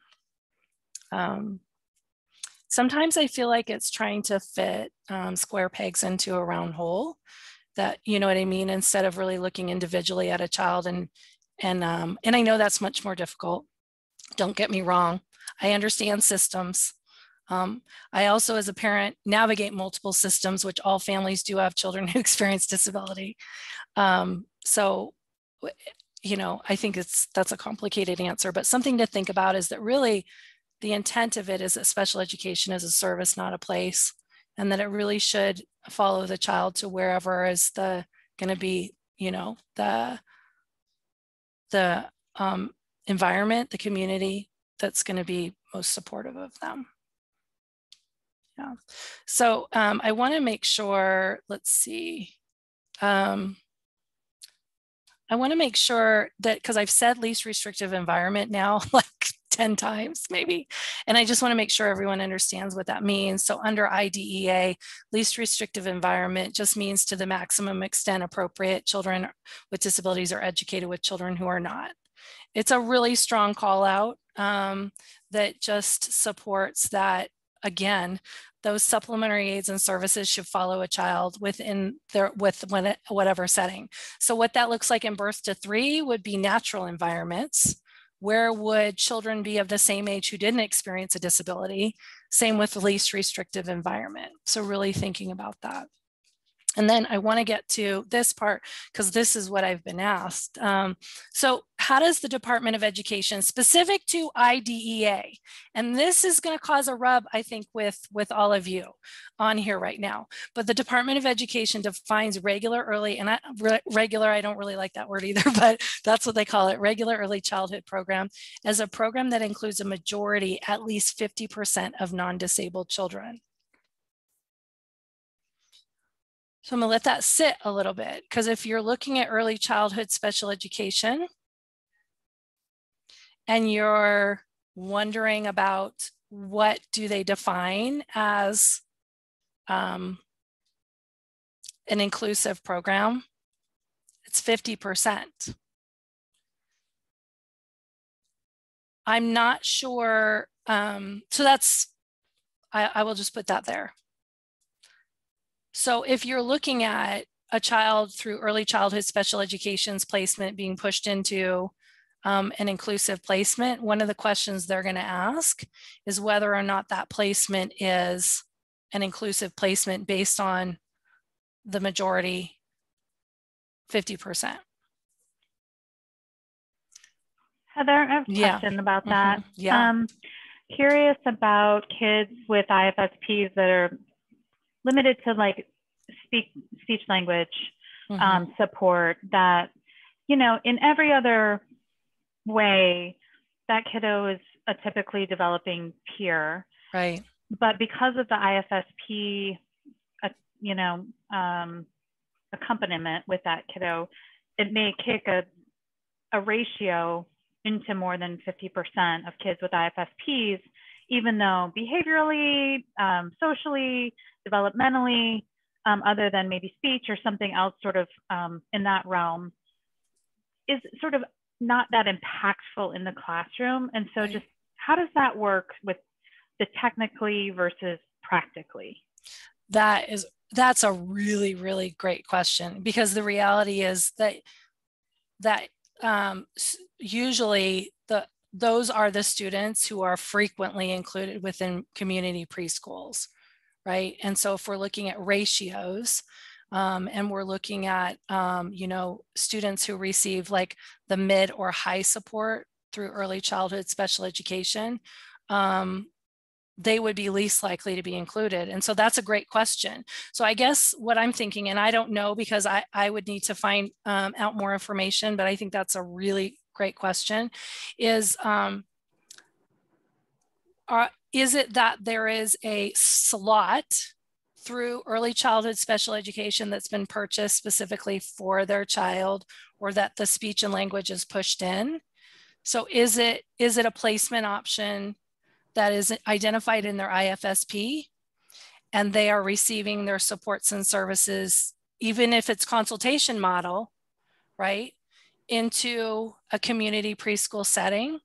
Sometimes I feel like it's trying to fit square pegs into a round hole. That, you know what I mean? Instead of really looking individually at a child, and I know that's much more difficult. Don't get me wrong. I understand systems. I also, as a parent, navigate multiple systems, which all families do have children who experience disability. So, I think that's a complicated answer, but something to think about is that really the intent of it is that special education is a service, not a place, and that it really should follow the child to wherever is going to be, the environment, the community that's going to be most supportive of them. Yeah. So I want to make sure, let's see. I want to make sure that, because I've said least restrictive environment now like 10 times maybe, and I just want to make sure everyone understands what that means. So under IDEA, least restrictive environment just means to the maximum extent appropriate. Children with disabilities are educated with children who are not. It's a really strong call out that just supports that, again, those supplementary aids and services should follow a child within whatever setting. So what that looks like in birth to 3 would be natural environments. Where would children be of the same age who didn't experience a disability? Same with the least restrictive environment. So really thinking about that. And then I want to get to this part because this is what I've been asked. So how does the Department of Education, specific to IDEA, and this is going to cause a rub, I think, with all of you on here right now, but the Department of Education defines regular early, and regular, I don't really like that word either, but that's what they call it, regular early childhood program, as a program that includes a majority, at least 50% of non-disabled children. So I'm going to let that sit a little bit, because if you're looking at early childhood special education and you're wondering about what do they define as an inclusive program, it's 50%. I'm not sure. So that's, I will just put that there. So if you're looking at a child through early childhood special education's placement being pushed into an inclusive placement, one of the questions they're going to ask is whether or not that placement is an inclusive placement based on the majority, 50%. Heather, I have a question about that. Yeah. Curious about kids with IFSPs that are limited to like speech language support, that, you know, in every other way, that kiddo is a typically developing peer. Right. But because of the IFSP, you know, accompaniment with that kiddo, it may kick a ratio into more than 50% of kids with IFSPs, even though behaviorally, socially, developmentally, other than maybe speech or something else sort of in that realm, is sort of not that impactful in the classroom. And so just how does that work with the technically versus practically? That's a really, really great question, because the reality is that usually those are the students who are frequently included within community preschools, right? And so if we're looking at ratios, and we're looking at, you know, students who receive like the mid or high support through early childhood special education, they would be least likely to be included. And so that's a great question. So I guess what I'm thinking, and I don't know because I would need to find out more information, but I think that's a really great question, is it that there is a slot through early childhood special education that's been purchased specifically for their child, or that the speech and language is pushed in? So is it a placement option that is identified in their IFSP, and they are receiving their supports and services, even if it's consultation model, right, into a community preschool setting?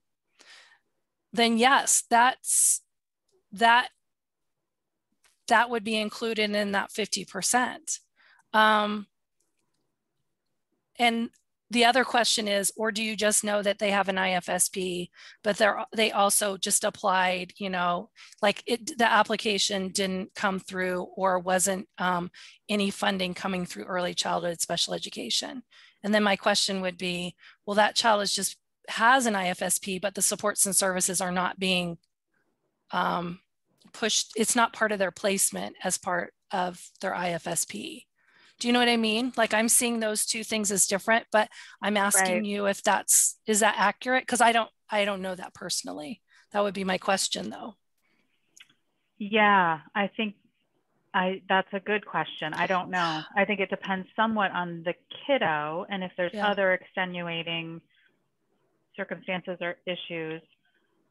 Then yes, that would be included in that 50%. And the other question is, or do you just know that they have an IFSP, but they also just applied, you know, like the application didn't come through, or wasn't any funding coming through early childhood special education? And then my question would be, well, that child has an IFSP, but the supports and services are not being pushed. It's not part of their placement as part of their IFSP. Do you know what I mean? Like, I'm seeing those two things as different, but I'm asking you if is that accurate? Because I don't know that personally. That would be my question though. Yeah, I think that's a good question. I don't know. I think it depends somewhat on the kiddo, and if there's other extenuating circumstances or issues,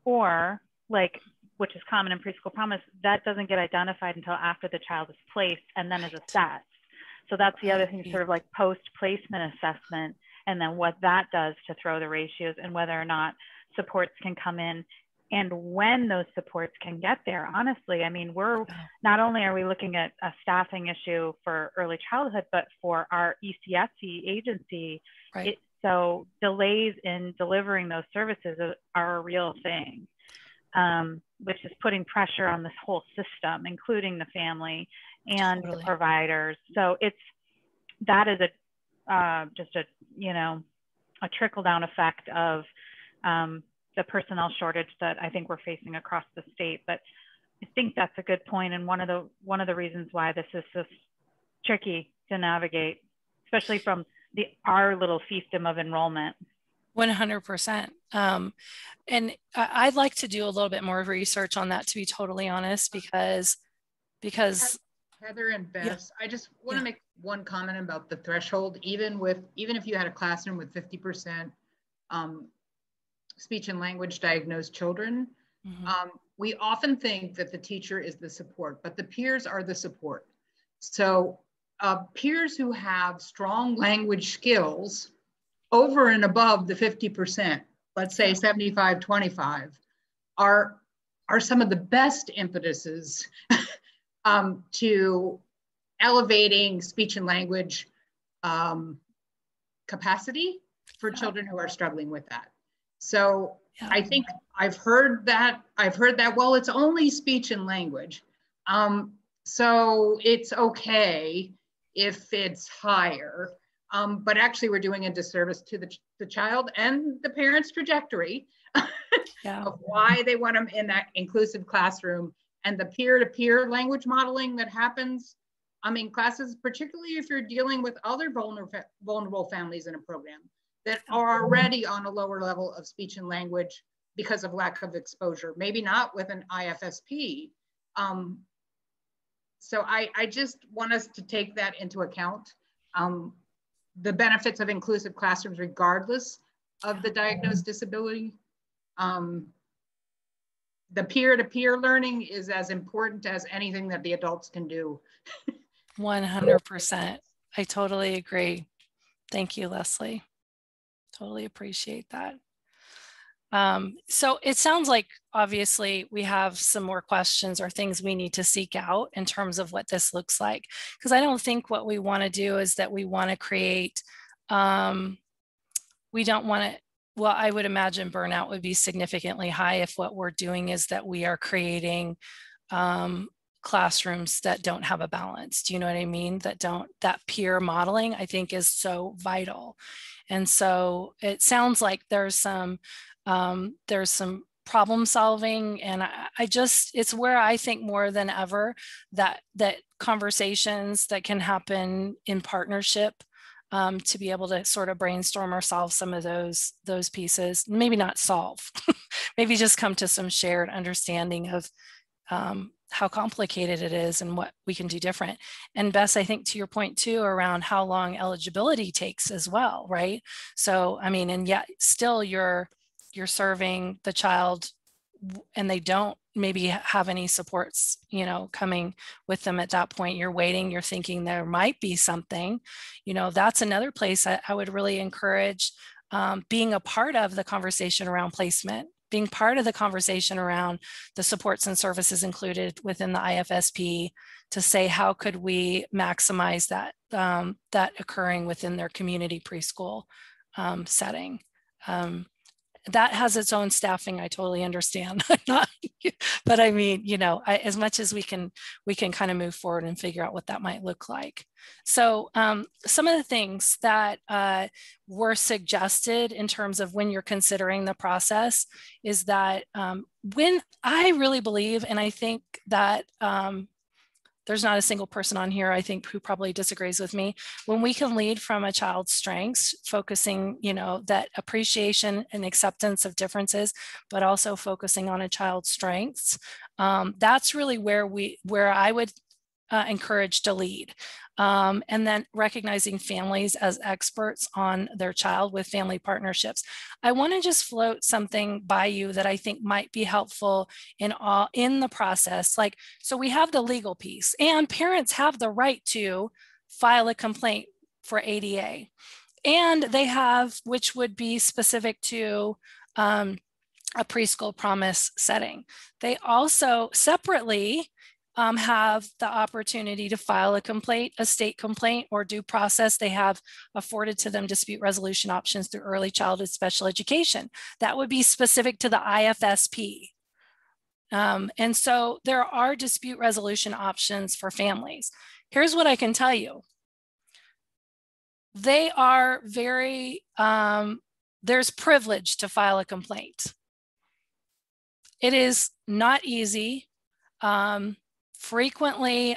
or like, which is common in preschool promise, that doesn't get identified until after the child is placed and then is assessed. So that's the other thing, sort of like post-placement assessment, and then what that does to throw the ratios, and whether or not supports can come in, and when those supports can get there. Honestly, I mean, not only are we looking at a staffing issue for early childhood, but for our ECSE agency, so delays in delivering those services are a real thing, which is putting pressure on this whole system, including the family and the providers. So that is just a, you know, a trickle down effect of the personnel shortage that I think we're facing across the state. But I think that's a good point, and one of the reasons why this is so tricky to navigate, especially from our little fiefdom of enrollment. 100%. And I'd like to do a little bit more research on that, to be totally honest, because Heather and Bess, I just want to make one comment about the threshold. Even if you had a classroom with 50% speech and language diagnosed children, we often think that the teacher is the support, but the peers are the support. So peers who have strong language skills over and above the 50%, let's say 75-25, are some of the best impetuses to elevating speech and language capacity for children who are struggling with that. So I think I've heard that, well, it's only speech and language. So it's okay if it's higher, but actually we're doing a disservice to the child and the parent's trajectory of why they want them in that inclusive classroom, and the peer-to-peer language modeling that happens. I mean, classes, particularly if you're dealing with other vulnerable families in a program that are already on a lower level of speech and language because of lack of exposure, maybe not with an IFSP. So I just want us to take that into account. The benefits of inclusive classrooms, regardless of the diagnosed disability. The peer-to-peer learning is as important as anything that the adults can do. 100%. I totally agree. Thank you, Leslie. Totally appreciate that. So it sounds like obviously we have some more questions or things we need to seek out in terms of what this looks like. Because I don't think what we want to do is that we want to create, we don't want to, well, I would imagine burnout would be significantly high if what we're doing is that we are creating classrooms that don't have a balance. Do you know what I mean? That peer modeling, I think, is so vital. And so it sounds like there's some problem solving, and it's where I think more than ever that conversations that can happen in partnership to be able to sort of brainstorm or solve some of those pieces, maybe not solve, maybe just come to some shared understanding of how complicated it is and what we can do different. And Bess, I think to your point too, around how long eligibility takes as well, right? So, I mean, and yet still you're serving the child and they don't maybe have any supports, you know, coming with them at that point. You're waiting, you're thinking there might be something, you know, that's another place I would really encourage being a part of the conversation around placement, being part of the conversation around the supports and services included within the IFSP to say, how could we maximize that, that occurring within their community preschool setting. That has its own staffing. I totally understand. But I mean, you know, as much as we can kind of move forward and figure out what that might look like. So some of the things that were suggested in terms of when you're considering the process is that when I really believe, and I think that there's not a single person on here, I think, who probably disagrees with me. When we can lead from a child's strengths, focusing, you know, that appreciation and acceptance of differences, but also focusing on a child's strengths, that's really where I would encourage to lead. And then recognizing families as experts on their child with family partnerships. I want to just float something by you that I think might be helpful in the process. Like, so we have the legal piece, and parents have the right to file a complaint for ADA, and they have, which would be specific to a preschool promise setting. They also separately have the opportunity to file a complaint, a state complaint, or due process. They have afforded to them dispute resolution options through early childhood special education. That would be specific to the IFSP. And so there are dispute resolution options for families. Here's what I can tell you. They are very, there's privilege to file a complaint. It is not easy. Frequently,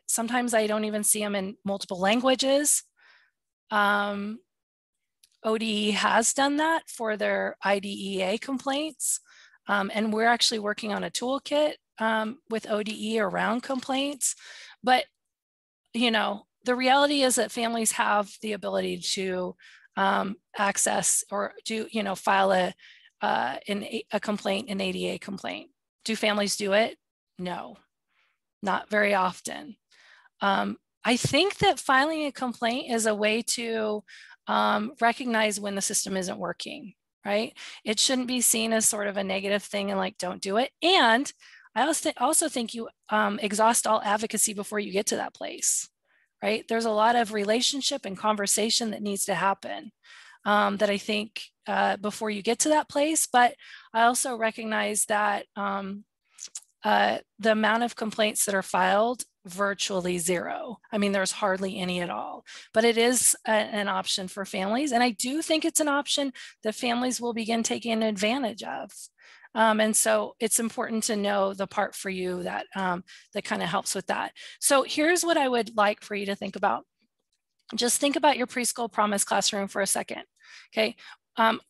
sometimes I don't even see them in multiple languages. ODE has done that for their IDEA complaints. And we're actually working on a toolkit with ODE around complaints. But, you know, the reality is that families have the ability to access or do, you know, file a complaint, an ADA complaint. Do families do it? No, not very often. I think that filing a complaint is a way to recognize when the system isn't working, right? It shouldn't be seen as sort of a negative thing and like, don't do it. And I also think you exhaust all advocacy before you get to that place, right? There's a lot of relationship and conversation that needs to happen that I think before you get to that place. But I also recognize that the amount of complaints that are filed, virtually zero. I mean, there's hardly any at all, but it is an option for families. And I do think it's an option that families will begin taking advantage of. And so it's important to know the part for you that, that kind of helps with that. So here's what I would like for you to think about. Just think about your preschool promise classroom for a second, okay?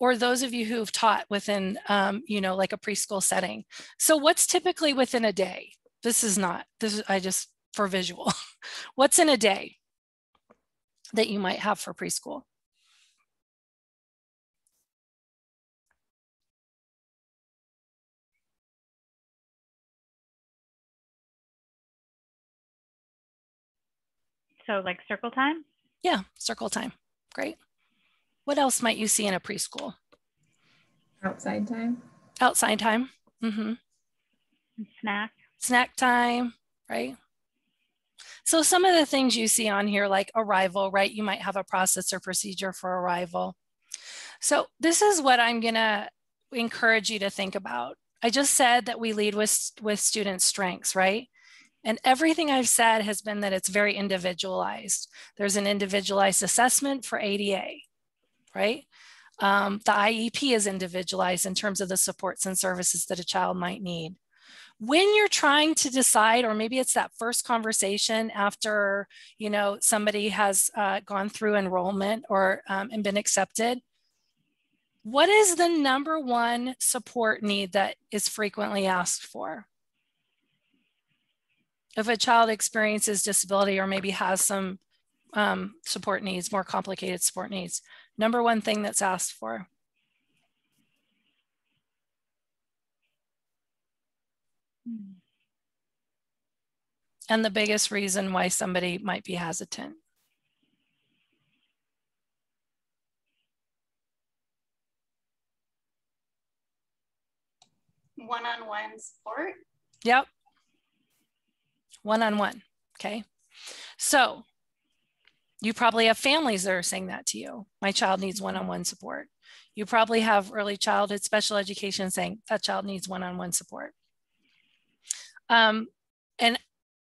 Or those of you who've taught within, you know, like a preschool setting. So what's typically within a day? This is I just, for visual. What's in a day that you might have for preschool? So like circle time? Yeah, circle time. Great. What else might you see in a preschool? Outside time. Outside time. Mm-hmm. Snack. Snack time, right? So some of the things you see on here, like arrival, right? You might have a process or procedure for arrival. So this is what I'm gonna encourage you to think about. I just said that we lead with student strengths, right? And everything I've said has been that it's very individualized. There's an individualized assessment for ADA, right? The IEP is individualized in terms of the supports and services that a child might need. When you're trying to decide, or maybe it's that first conversation after, you know, somebody has gone through enrollment or and been accepted, what is the number one support need that is frequently asked for? If a child experiences disability or maybe has some support needs, more complicated support needs, number one thing that's asked for. And the biggest reason why somebody might be hesitant. One-on-one support. Yep. One-on-one, okay? So you probably have families that are saying that to you. My child needs one-on-one support. You probably have early childhood special education saying that child needs one-on-one support.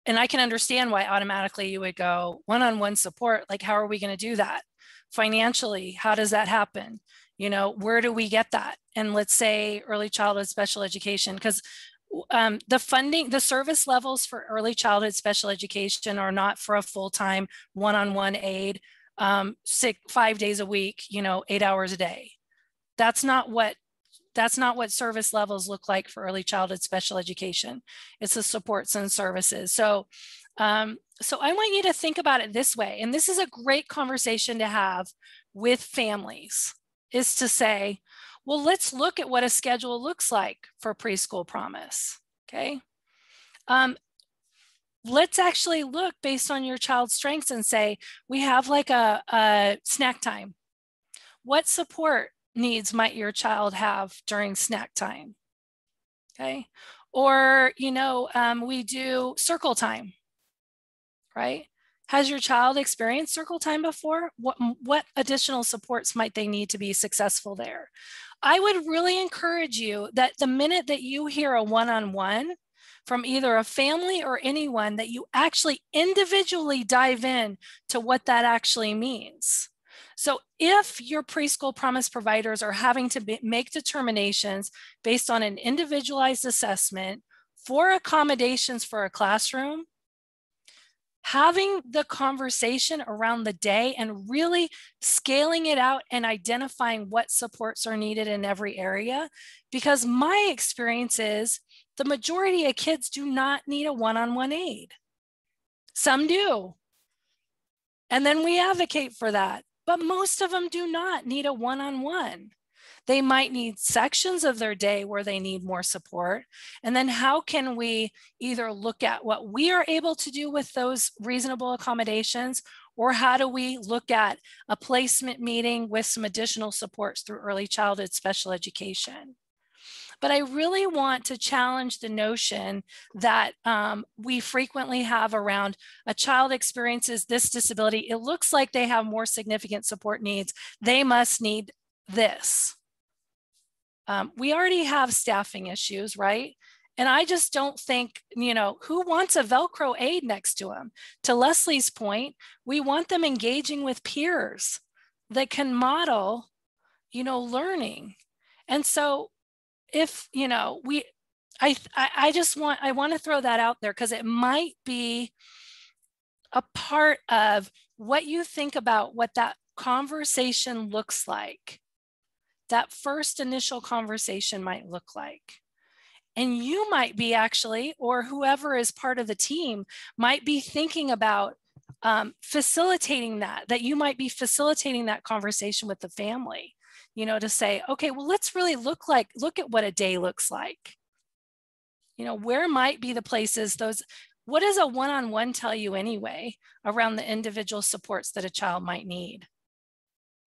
And I can understand why automatically you would go one-on-one support. Like, how are we going to do that financially? How does that happen? You know, where do we get that? And let's say early childhood special education, because the funding, the service levels for early childhood special education are not for a full-time one-on-one aid, 5 days a week, you know, 8 hours a day. That's not what service levels look like for early childhood special education. It's the supports and services. So, so I want you to think about it this way, and this is a great conversation to have with families, is to say, well, let's look at what a schedule looks like for preschool promise, okay? Let's actually look based on your child's strengths and say, we have like a snack time. What support needs might your child have during snack time, okay? Or, you know, we do circle time, right? Has your child experienced circle time before? What additional supports might they need to be successful there? I would really encourage you that the minute that you hear a one-on-one from either a family or anyone, that you actually individually dive in to what that actually means. So if your preschool promise providers are having to make determinations based on an individualized assessment for accommodations for a classroom, having the conversation around the day and really scaling it out and identifying what supports are needed in every area. Because my experience is the majority of kids do not need a one-on-one aid. Some do. And then we advocate for that. But most of them do not need a one-on-one. They might need sections of their day where they need more support. And then how can we either look at what we are able to do with those reasonable accommodations, or how do we look at a placement meeting with some additional supports through early childhood special education? But I really want to challenge the notion that we frequently have around a child experiences this disability. It looks like they have more significant support needs. They must need this. We already have staffing issues, right? And I just don't think, who wants a Velcro aid next to them? To Leslie's point, we want them engaging with peers that can model, learning. And so if, I want to throw that out there because it might be a part of what you think about what that conversation looks like. That first initial conversation might look like. And you might be actually, or whoever is part of the team might be thinking about facilitating that you might be facilitating that conversation with the family, to say, okay, well, let's really look at what a day looks like. Where might be the places what does a one-on-one tell you anyway around the individual supports that a child might need?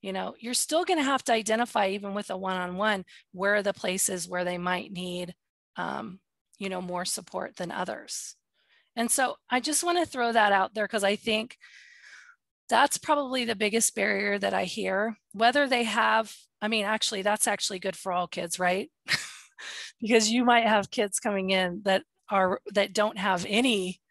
You're still going to have to identify, even with a one-on-one, where are the places where they might need, more support than others. And so I just want to throw that out there because I think that's probably the biggest barrier that I hear. Whether they have, actually, that's actually good for all kids, right? Because you might have kids coming in that don't have any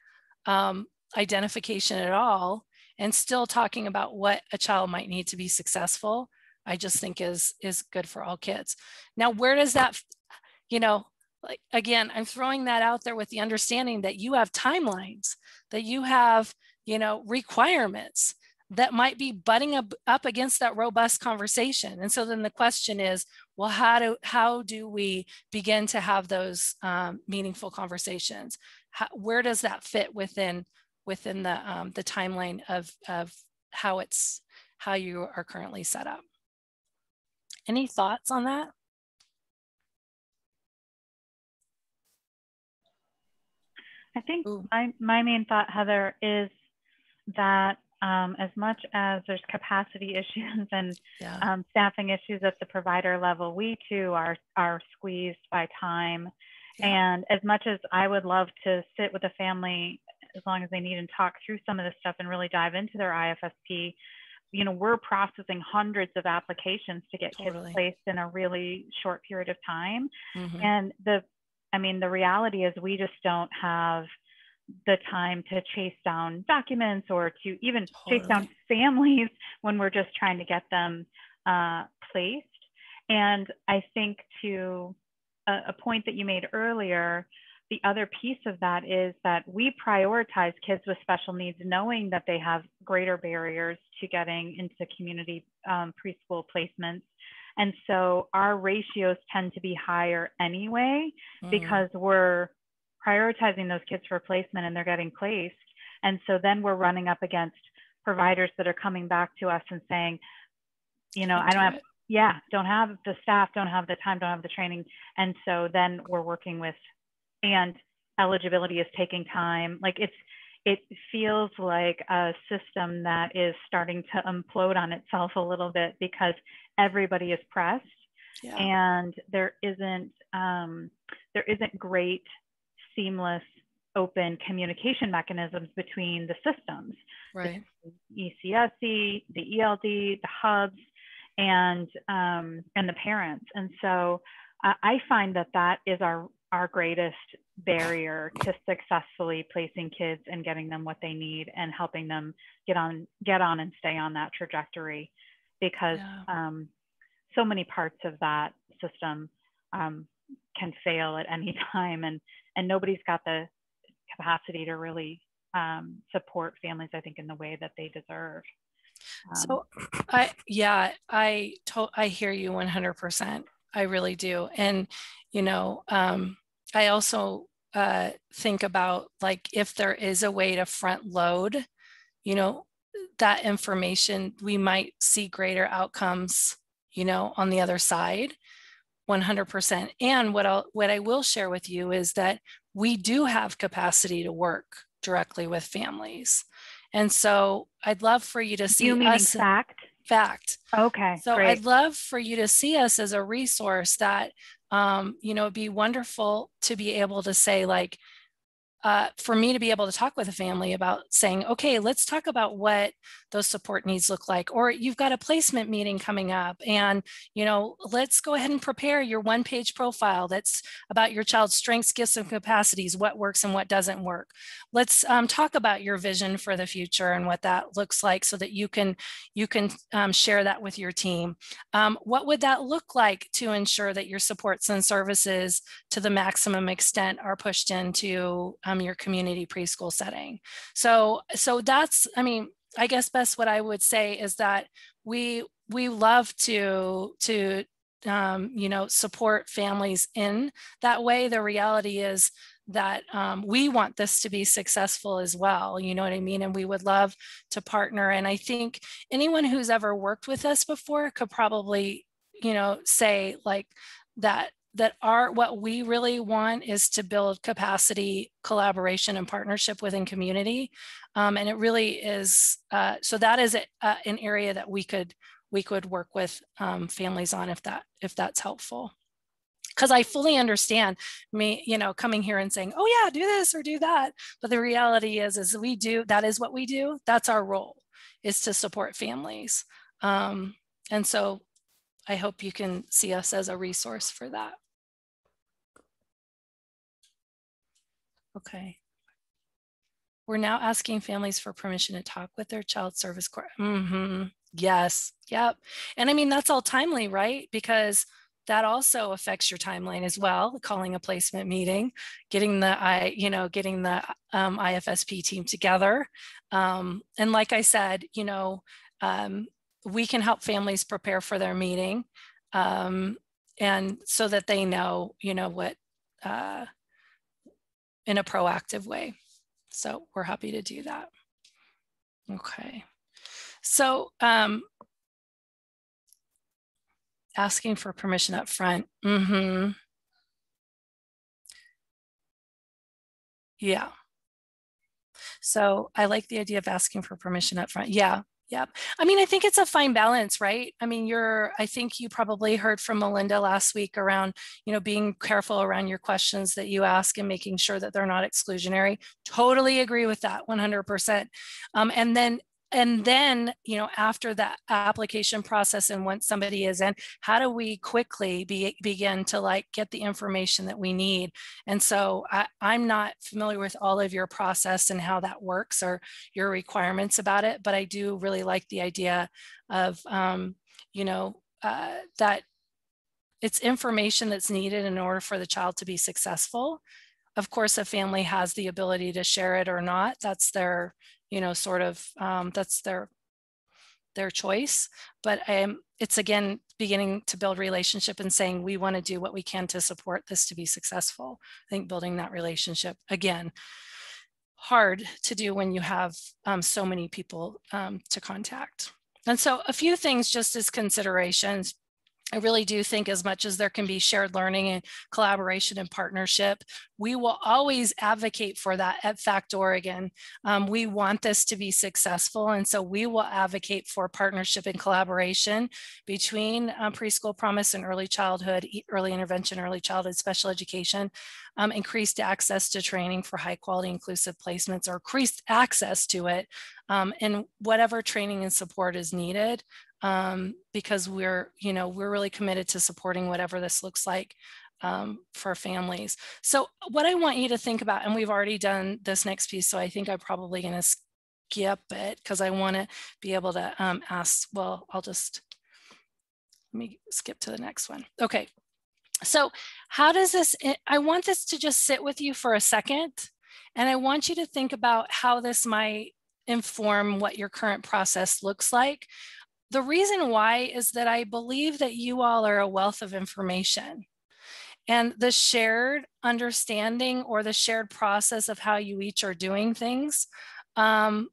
identification at all, and still talking about what a child might need to be successful, I just think is good for all kids. Now, where does that, again, I'm throwing that out there with the understanding that you have timelines, that you have, requirements that might be butting up against that robust conversation. And so then the question is, well, how do we begin to have those meaningful conversations? Where does that fit within the timeline of how you are currently set up? Any thoughts on that? I think my main thought, Heather, is that as much as there's capacity issues and staffing issues at the provider level, we too are squeezed by time. Yeah. And as much as I would love to sit with a family as long as they need and talk through some of this stuff and really dive into their IFSP, we're processing hundreds of applications to get kids placed in a really short period of time. Mm-hmm. And the reality is we just don't have the time to chase down documents or to even chase down families when we're just trying to get them placed. And I think to a point that you made earlier, the other piece of that is that we prioritize kids with special needs, knowing that they have greater barriers to getting into community preschool placements. And so our ratios tend to be higher anyway, because we're prioritizing those kids for placement and they're getting placed. And so then we're running up against providers that are coming back to us and saying, don't have the staff, don't have the time, don't have the training. And so then we're working with, and eligibility is taking time. Like it feels like a system that is starting to implode on itself a little bit because everybody is pressed, and there isn't great seamless open communication mechanisms between the systems, right? The ECSE, the ELD, the hubs, and the parents. And so I find that that is our greatest barrier to successfully placing kids and getting them what they need and helping them get on and stay on that trajectory, because so many parts of that system can fail at any time, and nobody's got the capacity to really support families, I think, in the way that they deserve. So I hear you 100%. I really do. And, I also think about, like, if there is a way to front load, that information, we might see greater outcomes, on the other side, 100%. And what I will share with you is that we do have capacity to work directly with families. And so I'd love for you to see you meaning us. Fact. Okay. So great. I'd love for you to see us as a resource that, it'd be wonderful to be able to say, like, for me to be able to talk with a family about saying, okay, let's talk about what those support needs look like. Or you've got a placement meeting coming up, and, let's go ahead and prepare your one-page profile that's about your child's strengths, gifts, and capacities, what works and what doesn't work. Let's talk about your vision for the future and what that looks like, so that you can share that with your team. What would that look like to ensure that your supports and services to the maximum extent are pushed into your community preschool setting? So that's, I guess best what I would say is that we love to support families in that way. The reality is that we want this to be successful as well, you know what I mean? And we would love to partner. And I think anyone who's ever worked with us before could probably, say, like, that what we really want is to build capacity, collaboration, and partnership within community. And it really is, so that is an area that we could work with families on, if that's helpful. Because I fully understand me, coming here and saying, oh yeah, do this or do that. But the reality is that is what we do. That's our role, is to support families. And so I hope you can see us as a resource for that. Okay. We're now asking families for permission to talk with their child service corps. Yes. Yep. And that's all timely, right? Because that also affects your timeline as well. Calling a placement meeting, getting the IFSP team together. And like I said, we can help families prepare for their meeting, and so that they know, what, in a proactive way. So we're happy to do that. Okay. So asking for permission up front. Yeah. So I like the idea of asking for permission up front. Yeah. Yeah. I think it's a fine balance, right? I think you probably heard from Melinda last week around, being careful around your questions that you ask and making sure that they're not exclusionary. Totally agree with that, 100%. And then, after that application process, and once somebody is in, how do we quickly begin to get the information that we need? And so I'm not familiar with all of your process and how that works or your requirements about it, but I do really like the idea of, that it's information that's needed in order for the child to be successful. Of course, a family has the ability to share it or not. That's their that's their choice. But it's, again, beginning to build relationship and saying, we want to do what we can to support this to be successful. I think building that relationship, again, hard to do when you have so many people to contact. And so a few things just as considerations. I really do think as much as there can be shared learning and collaboration and partnership, we will always advocate for that at FACT Oregon. We want this to be successful, and so we will advocate for partnership and collaboration between preschool promise and early childhood, early intervention, early childhood special education, increased access to training for high quality inclusive placements, or increased access to it, and whatever training and support is needed. Because we're really committed to supporting whatever this looks like for families. So what I want you to think about, and we've already done this next piece, so I think I'm probably going to skip it because I want to be able to ask, well, let me skip to the next one. Okay, so how does this, I want this to just sit with you for a second, and I want you to think about how this might inform what your current process looks like. The reason why is that I believe that you all are a wealth of information, and the shared understanding or the shared process of how you each are doing things. I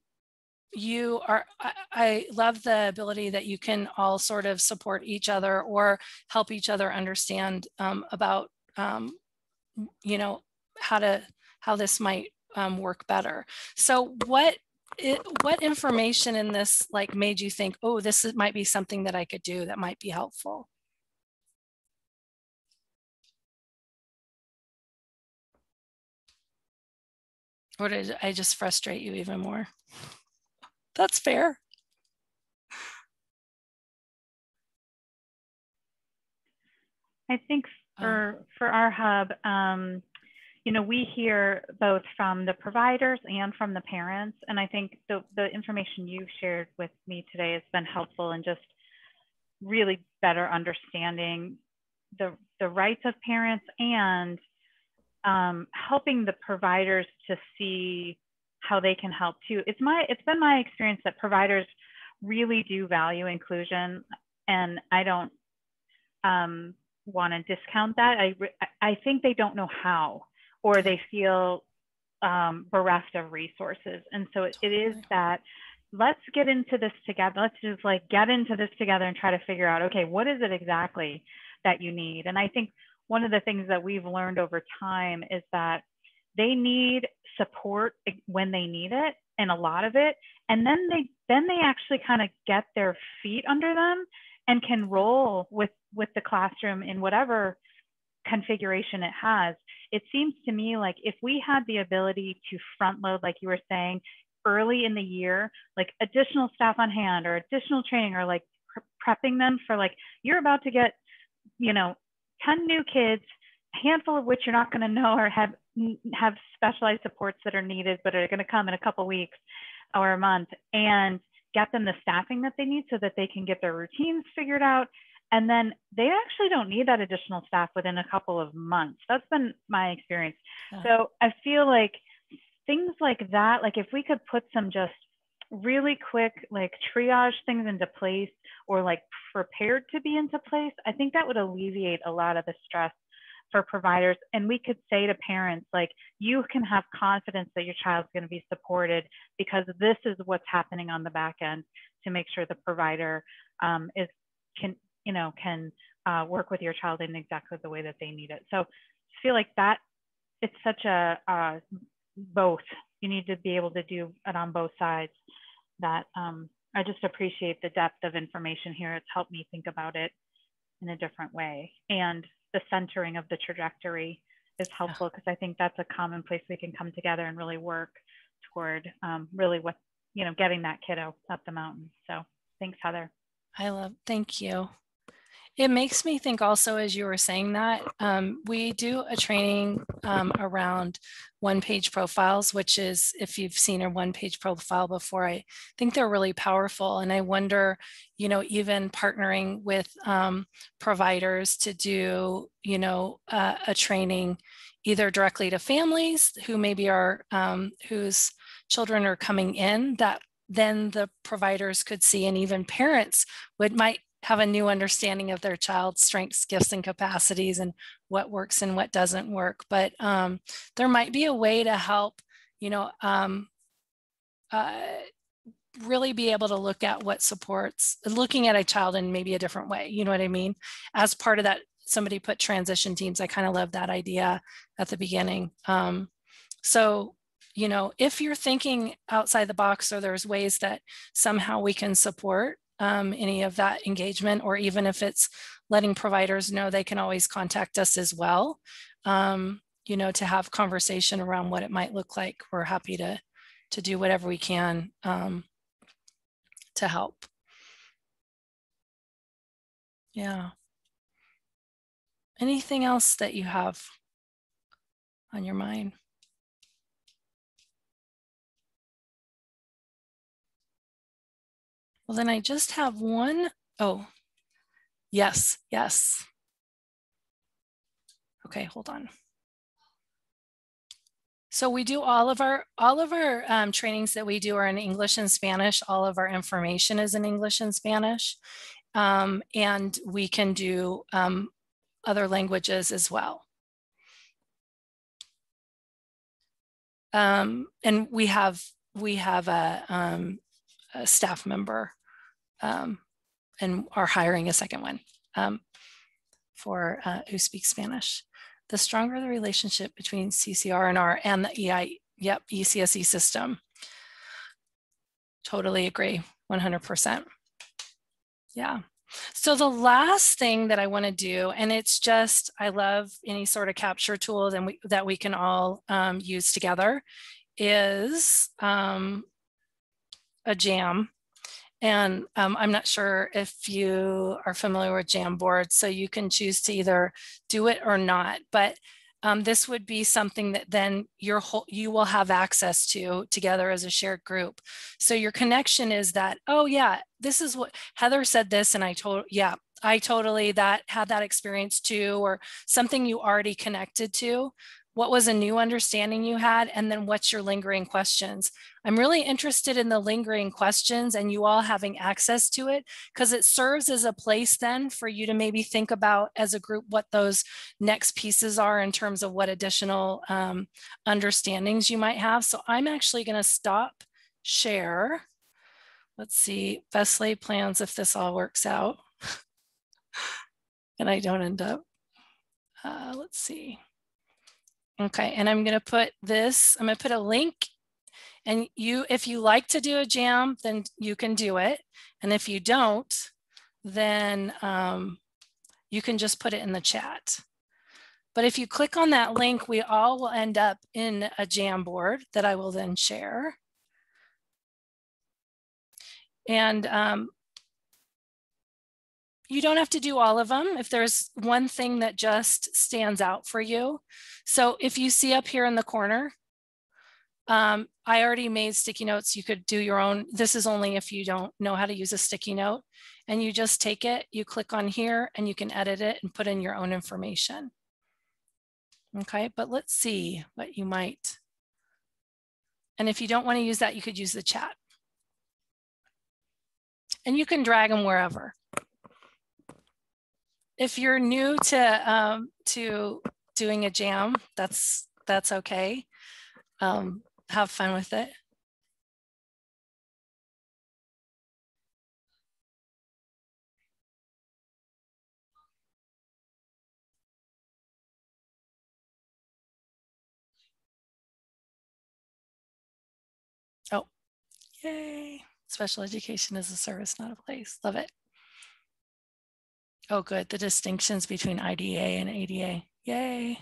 love the ability that you can all sort of support each other or help each other understand about, how this might work better. So what information in this made you think, oh, this might be something that I could do that might be helpful? Or did I just frustrate you even more? That's fair. I think for our hub, we hear both from the providers and from the parents. And I think the information you've shared with me today has been helpful in just really better understanding the rights of parents and helping the providers to see how they can help too. It's been my experience that providers really do value inclusion, and I don't want to discount that. I think they don't know how, or they feel bereft of resources. And so it is that, let's get into this together. Let's just get into this together and try to figure out, okay, what is it exactly that you need? And I think one of the things that we've learned over time is that they need support when they need it, and a lot of it. And then they actually kind of get their feet under them and can roll with the classroom in whatever configuration it has. It seems to me like if we had the ability to front load, like you were saying, early in the year, like additional staff on hand or additional training, or prepping them for you're about to get 10 new kids, a handful of which you're not going to know or have specialized supports that are needed but are going to come in a couple weeks or a month, and get them the staffing that they need so that they can get their routines figured out. And then they actually don't need that additional staff within a couple of months. That's been my experience. So I feel like things like that, if we could put some just really quick, triage things into place, or prepared to be into place, I think that would alleviate a lot of the stress for providers. And we could say to parents, you can have confidence that your child's going to be supported, because this is what's happening on the back end to make sure the provider can work with your child in exactly the way that they need it. So I feel like that it's such a both. You need to be able to do it on both sides. That I just appreciate the depth of information here. It's helped me think about it in a different way. And the centering of the trajectory is helpful, because I think that's a common place we can come together and really work toward really what, getting that kiddo up the mountain. So thanks, Heather. Thank you. It makes me think also, as you were saying that, we do a training around one-page profiles, which is, if you've seen a one-page profile before, I think they're really powerful. And I wonder, even partnering with providers to do, a training either directly to families who maybe are, whose children are coming in, that then the providers could see, and even parents might have a new understanding of their child's strengths, gifts, and capacities, and what works and what doesn't work. But there might be a way to help, really be able to look at what supports, looking at a child in maybe a different way, you know what I mean? As part of that, somebody put transition teams. I kind of love that idea at the beginning. So, you know, if you're thinking outside the box, or there's ways that somehow we can support any of that engagement, or even if it's letting providers know they can always contact us as well, you know, to have conversation around what it might look like, we're happy to do whatever we can to help. Yeah. Anything else that you have on your mind? Well, then I just have one. Oh, yes, yes. Okay, hold on. So we do all of our trainings that we do are in English and Spanish. All of our information is in English and Spanish. And we can do other languages as well. And we have a staff member and are hiring a second one for who speaks Spanish. The stronger the relationship between CCR&R and the ECSE system. Totally agree, 100%. Yeah. So the last thing that I want to do, and it's just, I love any sort of capture tool that we can all use together, is a jam. And I'm not sure if you are familiar with Jamboard, so you can choose to either do it or not. But this would be something that then you will have access to together as a shared group. So your connection is that, oh yeah, this is what Heather said this, and I totally had that experience too, or something you already connected to. What was a new understanding you had? And then what's your lingering questions? I'm really interested in the lingering questions and you all having access to it, because it serves as a place then for you to maybe think about as a group what those next pieces are in terms of what additional understandings you might have. So I'm actually going to stop share. Let's see, best laid plans if this all works out. And I don't end up, let's see. Okay, and I'm going to put this, I'm going to put a link, and if you like to do a jam, then you can do it. And if you don't, then you can just put it in the chat. But if you click on that link, we all will end up in a Jamboard that I will then share. And you don't have to do all of them if there's one thing that just stands out for you. So if you see up here in the corner, I already made sticky notes. You could do your own. This is only if you don't know how to use a sticky note. And you just take it, you click on here, and you can edit it and put in your own information. Okay, but let's see what you might. And if you don't want to use that, you could use the chat. And you can drag them wherever. If you're new to doing a jam, that's okay. Have fun with it. Oh, yay. Special education is a service, not a place. Love it. Oh, good. The distinctions between IDA and ADA. Yay.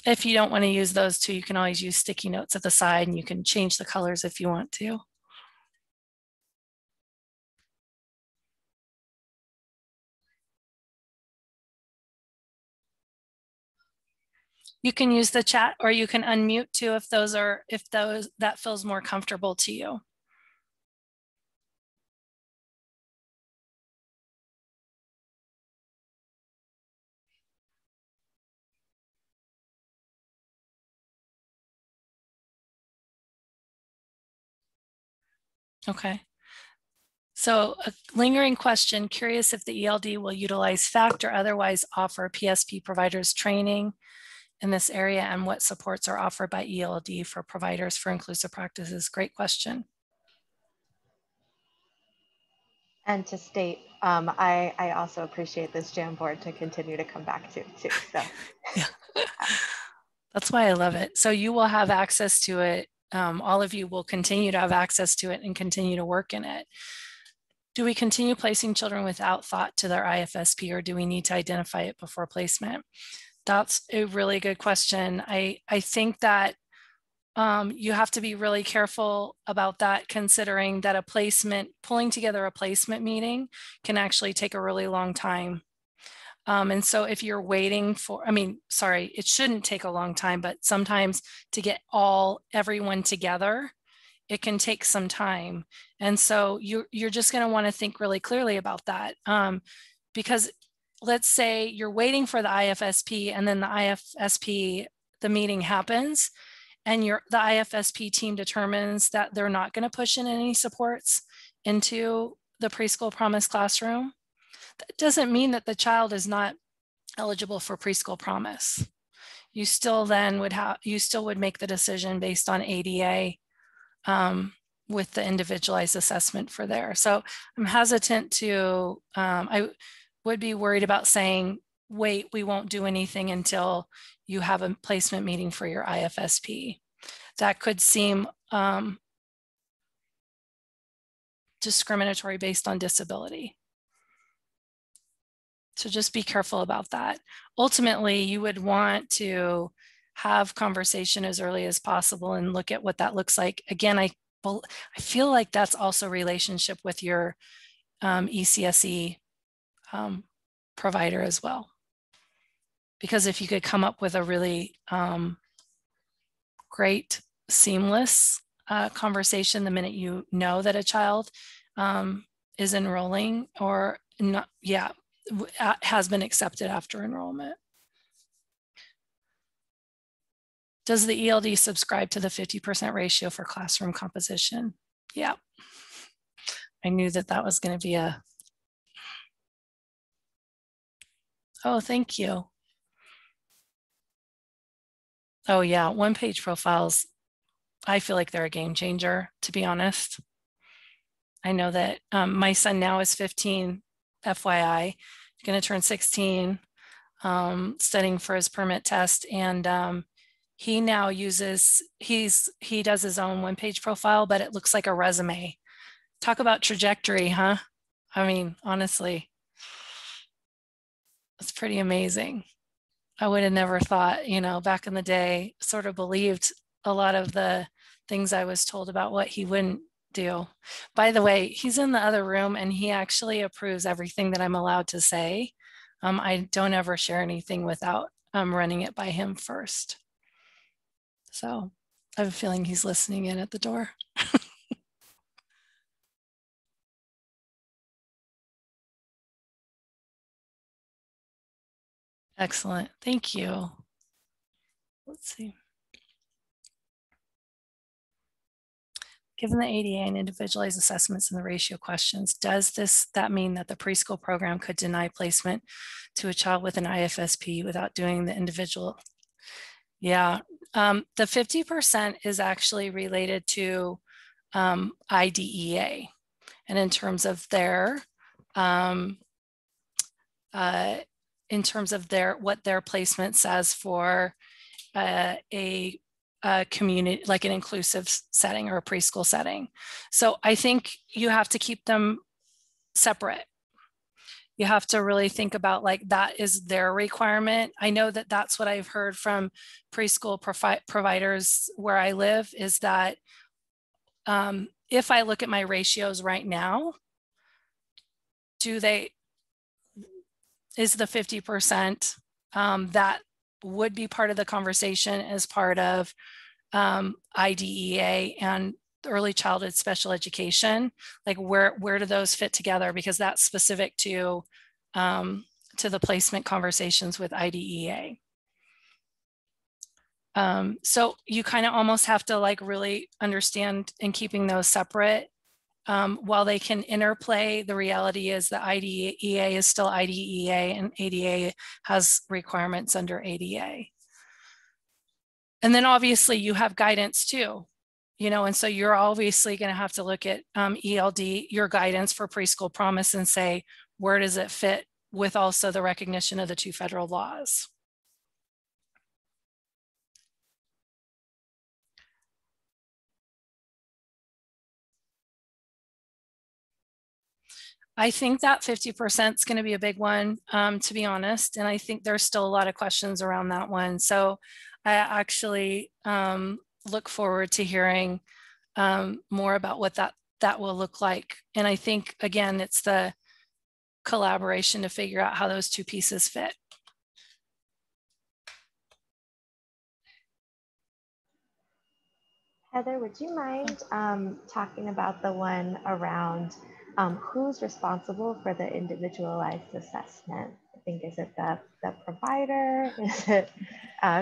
If you don't want to use those two, you can always use sticky notes at the side, and you can change the colors if you want to. You can use the chat, or you can unmute too if that feels more comfortable to you. Okay. So a lingering question, curious if the ELD will utilize FACT or otherwise offer PSP providers training in this area, and what supports are offered by ELD for providers for inclusive practices? Great question. And to state, I also appreciate this Jamboard to continue to come back to too. So yeah, that's why I love it. So you will have access to it. All of you will continue to have access to it and continue to work in it. Do we continue placing children without thought to their IFSP, or do we need to identify it before placement? That's a really good question. I think that you have to be really careful about that, considering that a placement, pulling together a placement meeting can actually take a really long time. And so if you're waiting for, it shouldn't take a long time, but sometimes to get everyone together, it can take some time. And so you're just going to want to think really clearly about that. Because let's say you're waiting for the IFSP, and then the IFSP, the meeting happens, and the IFSP team determines that they're not going to push in any supports into the preschool promise classroom. That doesn't mean that the child is not eligible for preschool promise. You still then would make the decision based on ADA with the individualized assessment for there. So I'm hesitant to, I would be worried about saying, wait, we won't do anything until you have a placement meeting for your IFSP. That could seem discriminatory based on disability. So just be careful about that. Ultimately, you would want to have conversation as early as possible and look at what that looks like. Again, I feel like that's also relationship with your ECSE provider as well. Because if you could come up with a really great, seamless conversation the minute you know that a child is enrolling or not, has been accepted after enrollment. Does the ELD subscribe to the 50% ratio for classroom composition? Yeah. I knew that was going to be a... Oh, thank you. Oh yeah, one-page profiles, I feel like they're a game changer, to be honest. I know that my son now is 15, FYI, he's going to turn 16, studying for his permit test, and he now uses, he does his own one-page profile, but it looks like a resume. Talk about trajectory, huh? I mean, honestly, it's pretty amazing. I would have never thought, back in the day, sort of believed a lot of the things I was told about what he wouldn't do. By the way, he's in the other room and he actually approves everything that I'm allowed to say. I don't ever share anything without running it by him first. So I have a feeling he's listening in at the door. Excellent, thank you. Let's see. Given the ADA and individualized assessments and the ratio questions, does that mean that the preschool program could deny placement to a child with an IFSP without doing the individual? Yeah, the 50% is actually related to IDEA, and in terms of their what their placement says for a community, like an inclusive setting or a preschool setting. So I think you have to keep them separate. You have to really think about like that is their requirement. I know that that's what I've heard from preschool providers where I live is that if I look at my ratios right now, is the 50% that would be part of the conversation as part of IDEA and early childhood special education, like where do those fit together? Because that's specific to the placement conversations with IDEA. So you kind of almost have to like really understand in keeping those separate. While they can interplay, the reality is that IDEA is still IDEA and ADA has requirements under ADA. And then obviously you have guidance too, you know, and so you're obviously going to have to look at ELD, your guidance for preschool promise, and say, where does it fit with also the recognition of the 2 federal laws? I think that 50% is going to be a big one, to be honest. And I think there's still a lot of questions around that one. So I actually look forward to hearing more about what that will look like. And I think, again, it's the collaboration to figure out how those 2 pieces fit. Heather, would you mind talking about the one around who's responsible for the individualized assessment? I think, is it the provider? Is it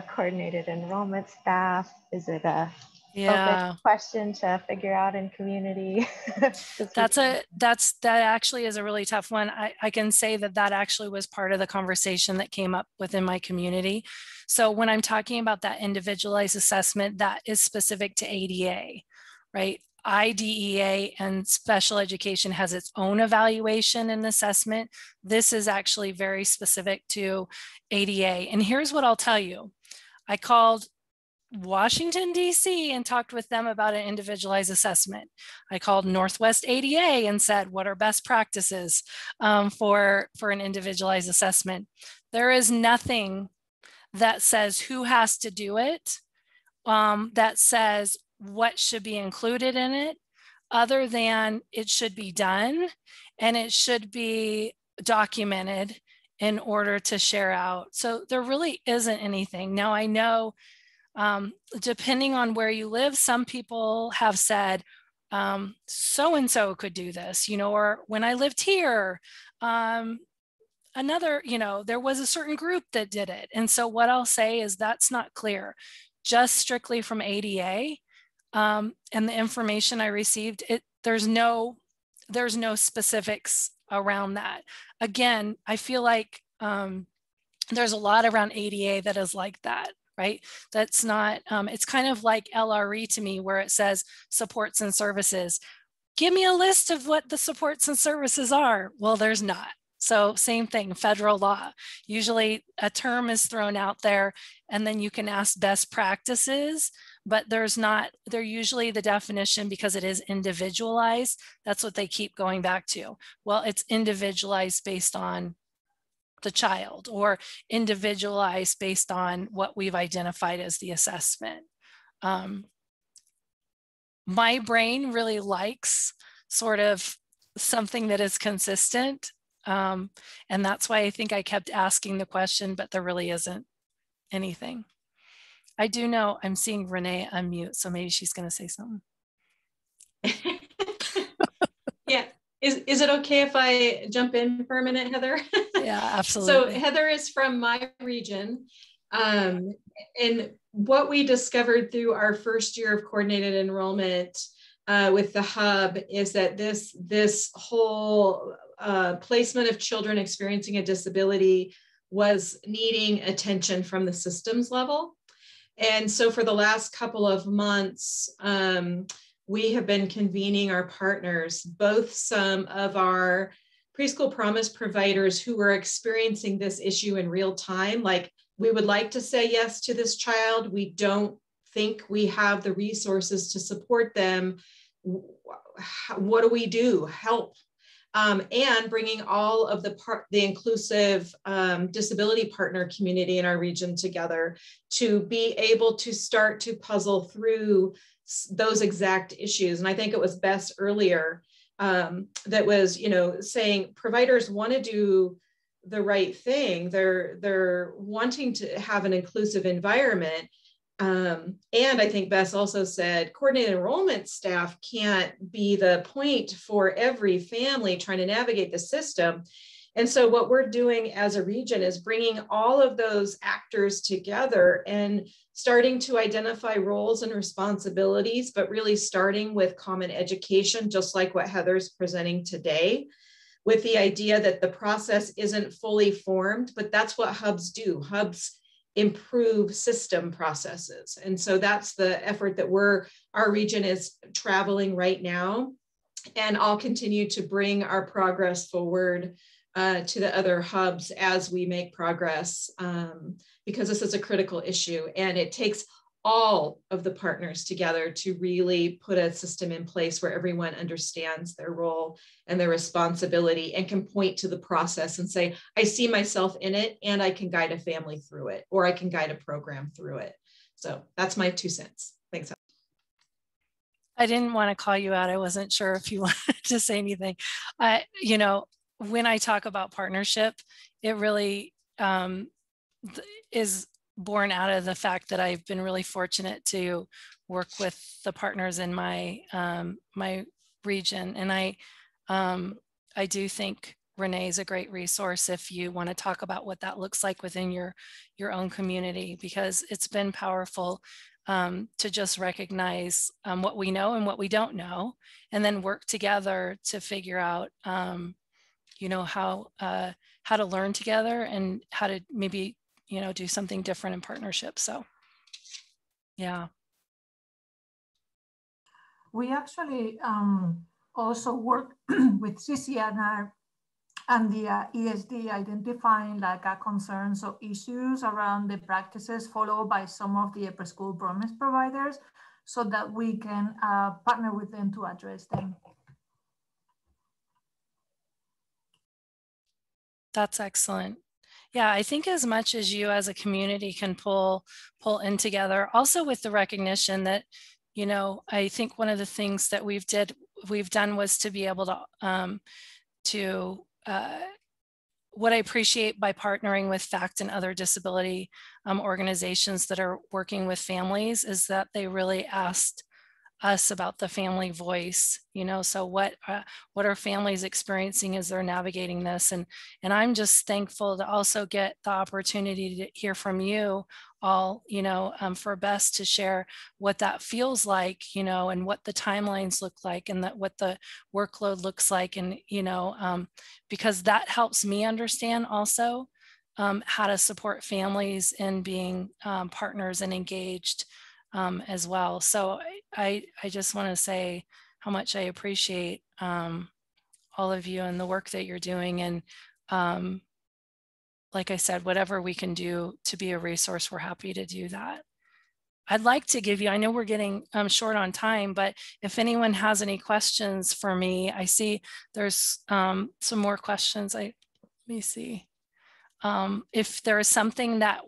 coordinated enrollment staff? Is it a open question to figure out in community? that actually is a really tough one. I can say that actually was part of the conversation that came up within my community. So when I'm talking about that individualized assessment, that is specific to ADA, right? IDEA and special education has its own evaluation and assessment. This is actually very specific to ADA. And here's what I'll tell you. I called Washington, D.C. and talked with them about an individualized assessment. I called Northwest ADA and said, what are best practices for an individualized assessment? There is nothing that says who has to do it, that says what should be included in it, other than it should be done and it should be documented in order to share out. So there really isn't anything. Now I know depending on where you live, some people have said, so-and-so could do this, you know, or when I lived here, another, you know, there was a certain group that did it. And so what I'll say is that's not clear, just strictly from ADA. And the information I received, there's no specifics around that. Again, I feel like there's a lot around ADA that is like that, right? That's not, it's kind of like LRE to me, where it says supports and services. Give me a list of what the supports and services are. Well, there's not. So same thing, federal law. Usually a term is thrown out there and then you can ask best practices, but they're usually the definition, because it is individualized. That's what they keep going back to. Well, it's individualized based on the child, or individualized based on what we've identified as the assessment. My brain really likes sort of something that is consistent. And that's why I think I kept asking the question, but there really isn't anything. I do know I'm seeing Renee unmute, so maybe she's going to say something. Yeah. Is it okay if I jump in for a minute, Heather? Yeah, absolutely. So Heather is from my region. And what we discovered through our first year of coordinated enrollment with the hub is that this whole placement of children experiencing a disability was needing attention from the systems level. And so for the last couple of months, we have been convening our partners, both some of our preschool promise providers who are experiencing this issue in real time. Like, we would like to say yes to this child. We don't think we have the resources to support them. What do we do? Help. And bringing all of the inclusive disability partner community in our region together to be able to start to puzzle through those exact issues. And I think it was Bess earlier that was, you know, saying providers want to do the right thing. They're wanting to have an inclusive environment. And I think Bess also said coordinated enrollment staff can't be the point for every family trying to navigate the system. And so what we're doing as a region is bringing all of those actors together and starting to identify roles and responsibilities, but really starting with common education, just like what Heather's presenting today, with the idea that the process isn't fully formed, but that's what hubs do. Hubs improve system processes. And so that's the effort that our region is traveling right now. And I'll continue to bring our progress forward to the other hubs as we make progress, because this is a critical issue, and it takes all of the partners together to really put a system in place where everyone understands their role and their responsibility and can point to the process and say, I see myself in it and I can guide a family through it, or I can guide a program through it. So that's my 2 cents. Thanks. I didn't want to call you out. I wasn't sure if you wanted to say anything. You know, when I talk about partnership, it really is born out of the fact that I've been really fortunate to work with the partners in my my region, and I do think Renee is a great resource if you want to talk about what that looks like within your own community, because it's been powerful to just recognize what we know and what we don't know, and then work together to figure out you know, how to learn together and how to maybe, you know, do something different in partnership. So, yeah. We actually also work with CCNR and the ESD, identifying like concerns or issues around the practices followed by some of the preschool promise providers, so that we can partner with them to address them. That's excellent. Yeah, I think as much as you as a community can pull in together, also with the recognition that, you know, I think one of the things that we've done was to be able to what I appreciate by partnering with FACT and other disability organizations that are working with families is that they really asked us about the family voice, you know, so what are families experiencing as they're navigating this, and I'm just thankful to also get the opportunity to hear from you all, you know, for Bess to share what that feels like, you know, and what the timelines look like, and that what the workload looks like, and you know, because that helps me understand also how to support families in being partners and engaged as well. So I just want to say how much I appreciate all of you and the work that you're doing. And like I said, whatever we can do to be a resource, we're happy to do that. I'd like to give you, I know we're getting short on time, but if anyone has any questions for me, I see there's some more questions. Let me see. If there is something that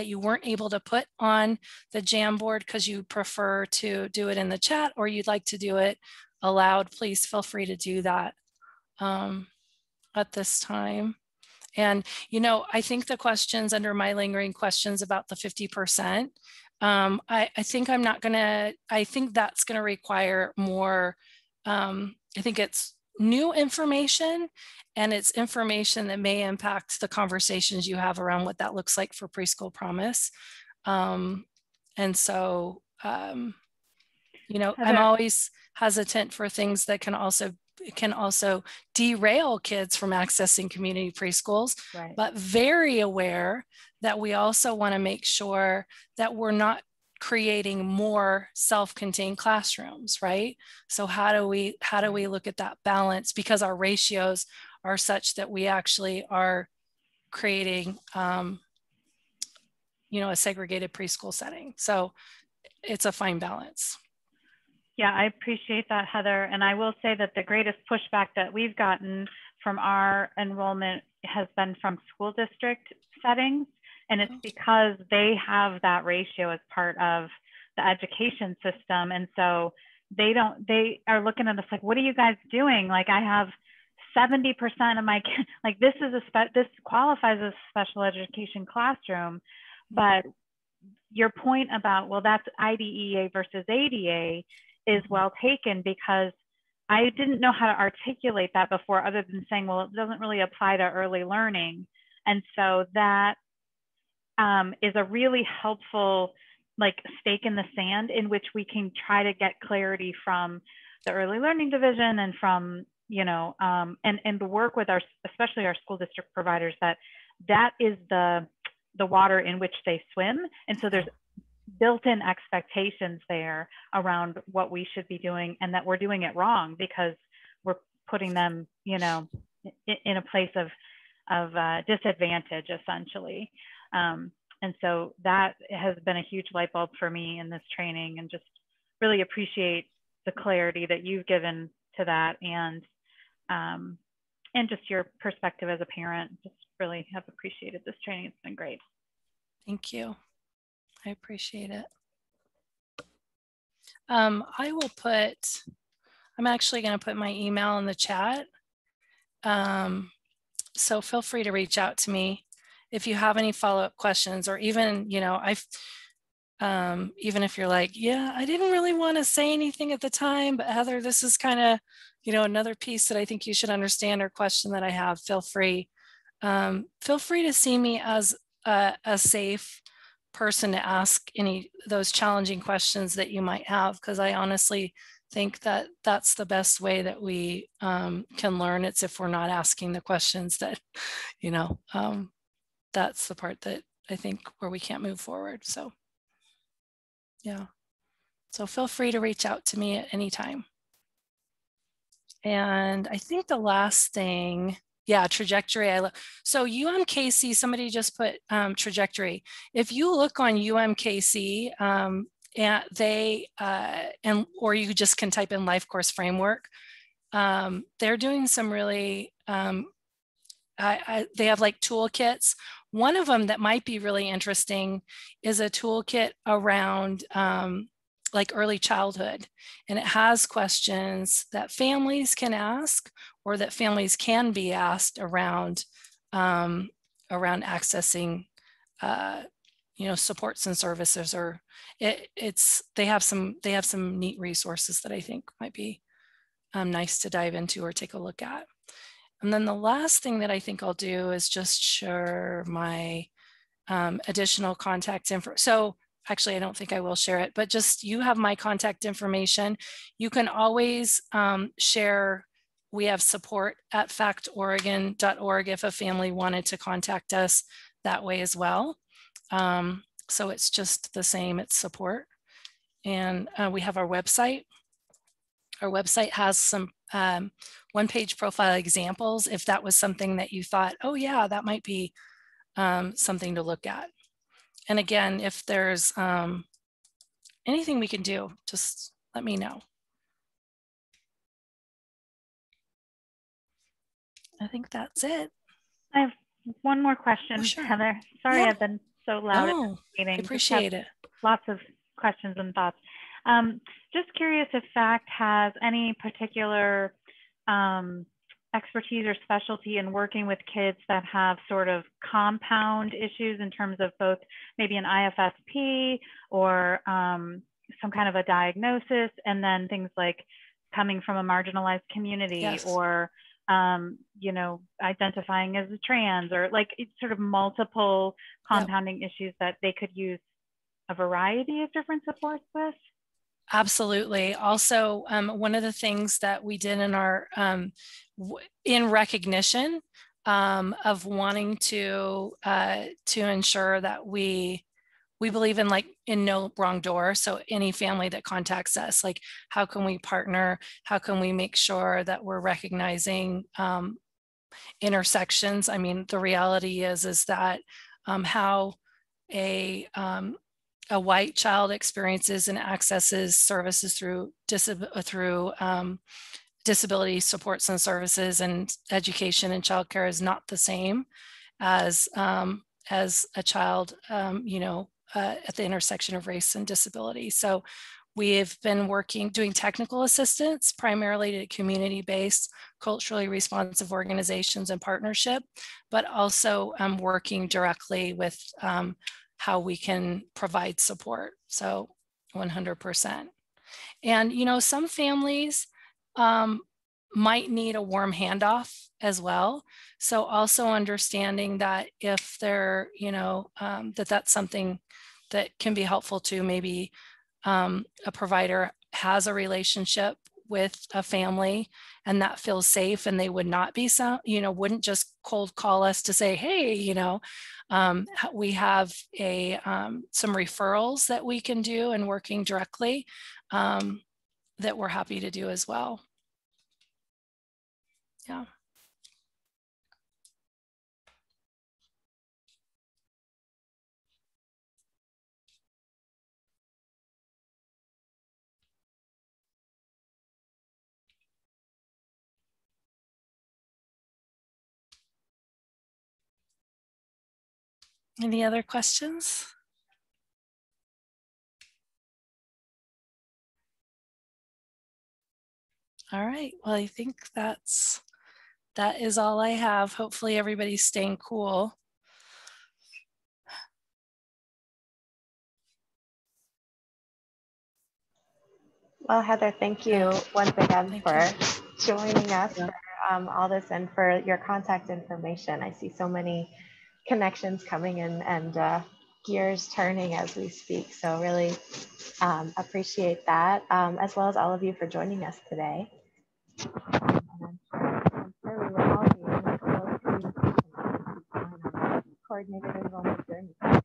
you weren't able to put on the Jamboard because you prefer to do it in the chat, or you'd like to do it aloud, please feel free to do that at this time. And, you know, I think the questions under my lingering questions about the 50%, I think I think that's going to require more, I think it's new information, and it's information that may impact the conversations you have around what that looks like for Preschool Promise. And so, you know, I'm always hesitant for things that can also derail kids from accessing community preschools, right, but very aware that we also want to make sure that we're not creating more self-contained classrooms, right? So how do we look at that balance, because our ratios are such that we actually are creating you know, a segregated preschool setting. So it's a fine balance. Yeah, I appreciate that, Heather. And I will say that the greatest pushback that we've gotten from our enrollment has been from school district settings. And it's because they have that ratio as part of the education system. And so they are looking at us like, what are you guys doing? Like, I have 70% of my kids, like this qualifies as a special education classroom. But your point about, well, that's IDEA versus ADA is well taken, because I didn't know how to articulate that before, other than saying, well, it doesn't really apply to early learning. And so that is a really helpful like stake in the sand in which we can try to get clarity from the early learning division and from, you know, and work with especially our school district providers, that is the the water in which they swim. And so there's built-in expectations there around what we should be doing, and that we're doing it wrong because we're putting them, you know, in a place of disadvantage, essentially. And so that has been a huge light bulb for me in this training, and just really appreciate the clarity that you've given to that, and just your perspective as a parent. Just really have appreciated this training. It's been great. Thank you. I appreciate it. I will put, I'm actually going to put my email in the chat. So feel free to reach out to me if you have any follow-up questions, or even, you know, even if you're like, yeah, I didn't really want to say anything at the time, but Heather, this is kind of, you know, another piece that I think you should understand, or question that I have. Feel free to see me as a safe person to ask any of those challenging questions that you might have, because I honestly think that that's the best way that we can learn. It's if we're not asking the questions that, you know, that's the part that I think where we can't move forward. So yeah, so feel free to reach out to me at any time. And I think the last thing, yeah, trajectory. So UMKC, somebody just put trajectory. If you look on UMKC, and they, or you just can type in life course framework, they're doing some really, they have like toolkits. One of them that might be really interesting is a toolkit around like early childhood, and it has questions that families can ask, or that families can be asked around accessing you know, supports and services, or they have some neat resources that I think might be nice to dive into or take a look at. And then the last thing that I think I'll do is just share my additional contact info. So actually, I don't think I will share it, but just, you have my contact information. You can always share. We have support@factoregon.org if a family wanted to contact us that way as well. So it's just the same, it's support. And we have our website. Our website has some one-page profile examples, if that was something that you thought, oh yeah, that might be something to look at. And again, if there's anything we can do, just let me know. I think that's it. I have one more question, oh, sure. Heather. Sorry, yeah. I've been so loud at the meeting. I appreciate it. Lots of questions and thoughts. Just curious if FACT has any particular expertise or specialty in working with kids that have sort of compound issues in terms of both maybe an IFSP or some kind of a diagnosis, and then things like coming from a marginalized community, yes. Or you know, identifying as a trans, or like it's sort of multiple compounding issues that they could use a variety of different supports with? Absolutely. Also, one of the things that we did in our, in recognition of wanting to ensure that we believe in, like, in no wrong door. So any family that contacts us, like, how can we partner? How can we make sure that we're recognizing intersections? I mean, the reality is that how a white child experiences and accesses services through disability supports and services and education and childcare is not the same as a child, you know, at the intersection of race and disability. So we have been doing technical assistance primarily to community-based, culturally responsive organizations and partnership, but also working directly with how we can provide support. So 100%. And, you know, some families might need a warm handoff as well. So also understanding that if they're, you know, that's something that can be helpful to maybe a provider has a relationship with a family and that feels safe, and they would not be wouldn't just cold call us to say, hey, we have some referrals that we can do and working directly that we're happy to do as well. Yeah. Any other questions? All right, well, I think that is all I have. Hopefully everybody's staying cool. Well, Heather, thank you once again for joining us for all this and for your contact information. I see so many connections coming in and gears turning as we speak. So really appreciate that, as well as all of you for joining us today. And I'm sure we will all be in close communication on our coordinated enrollment journey.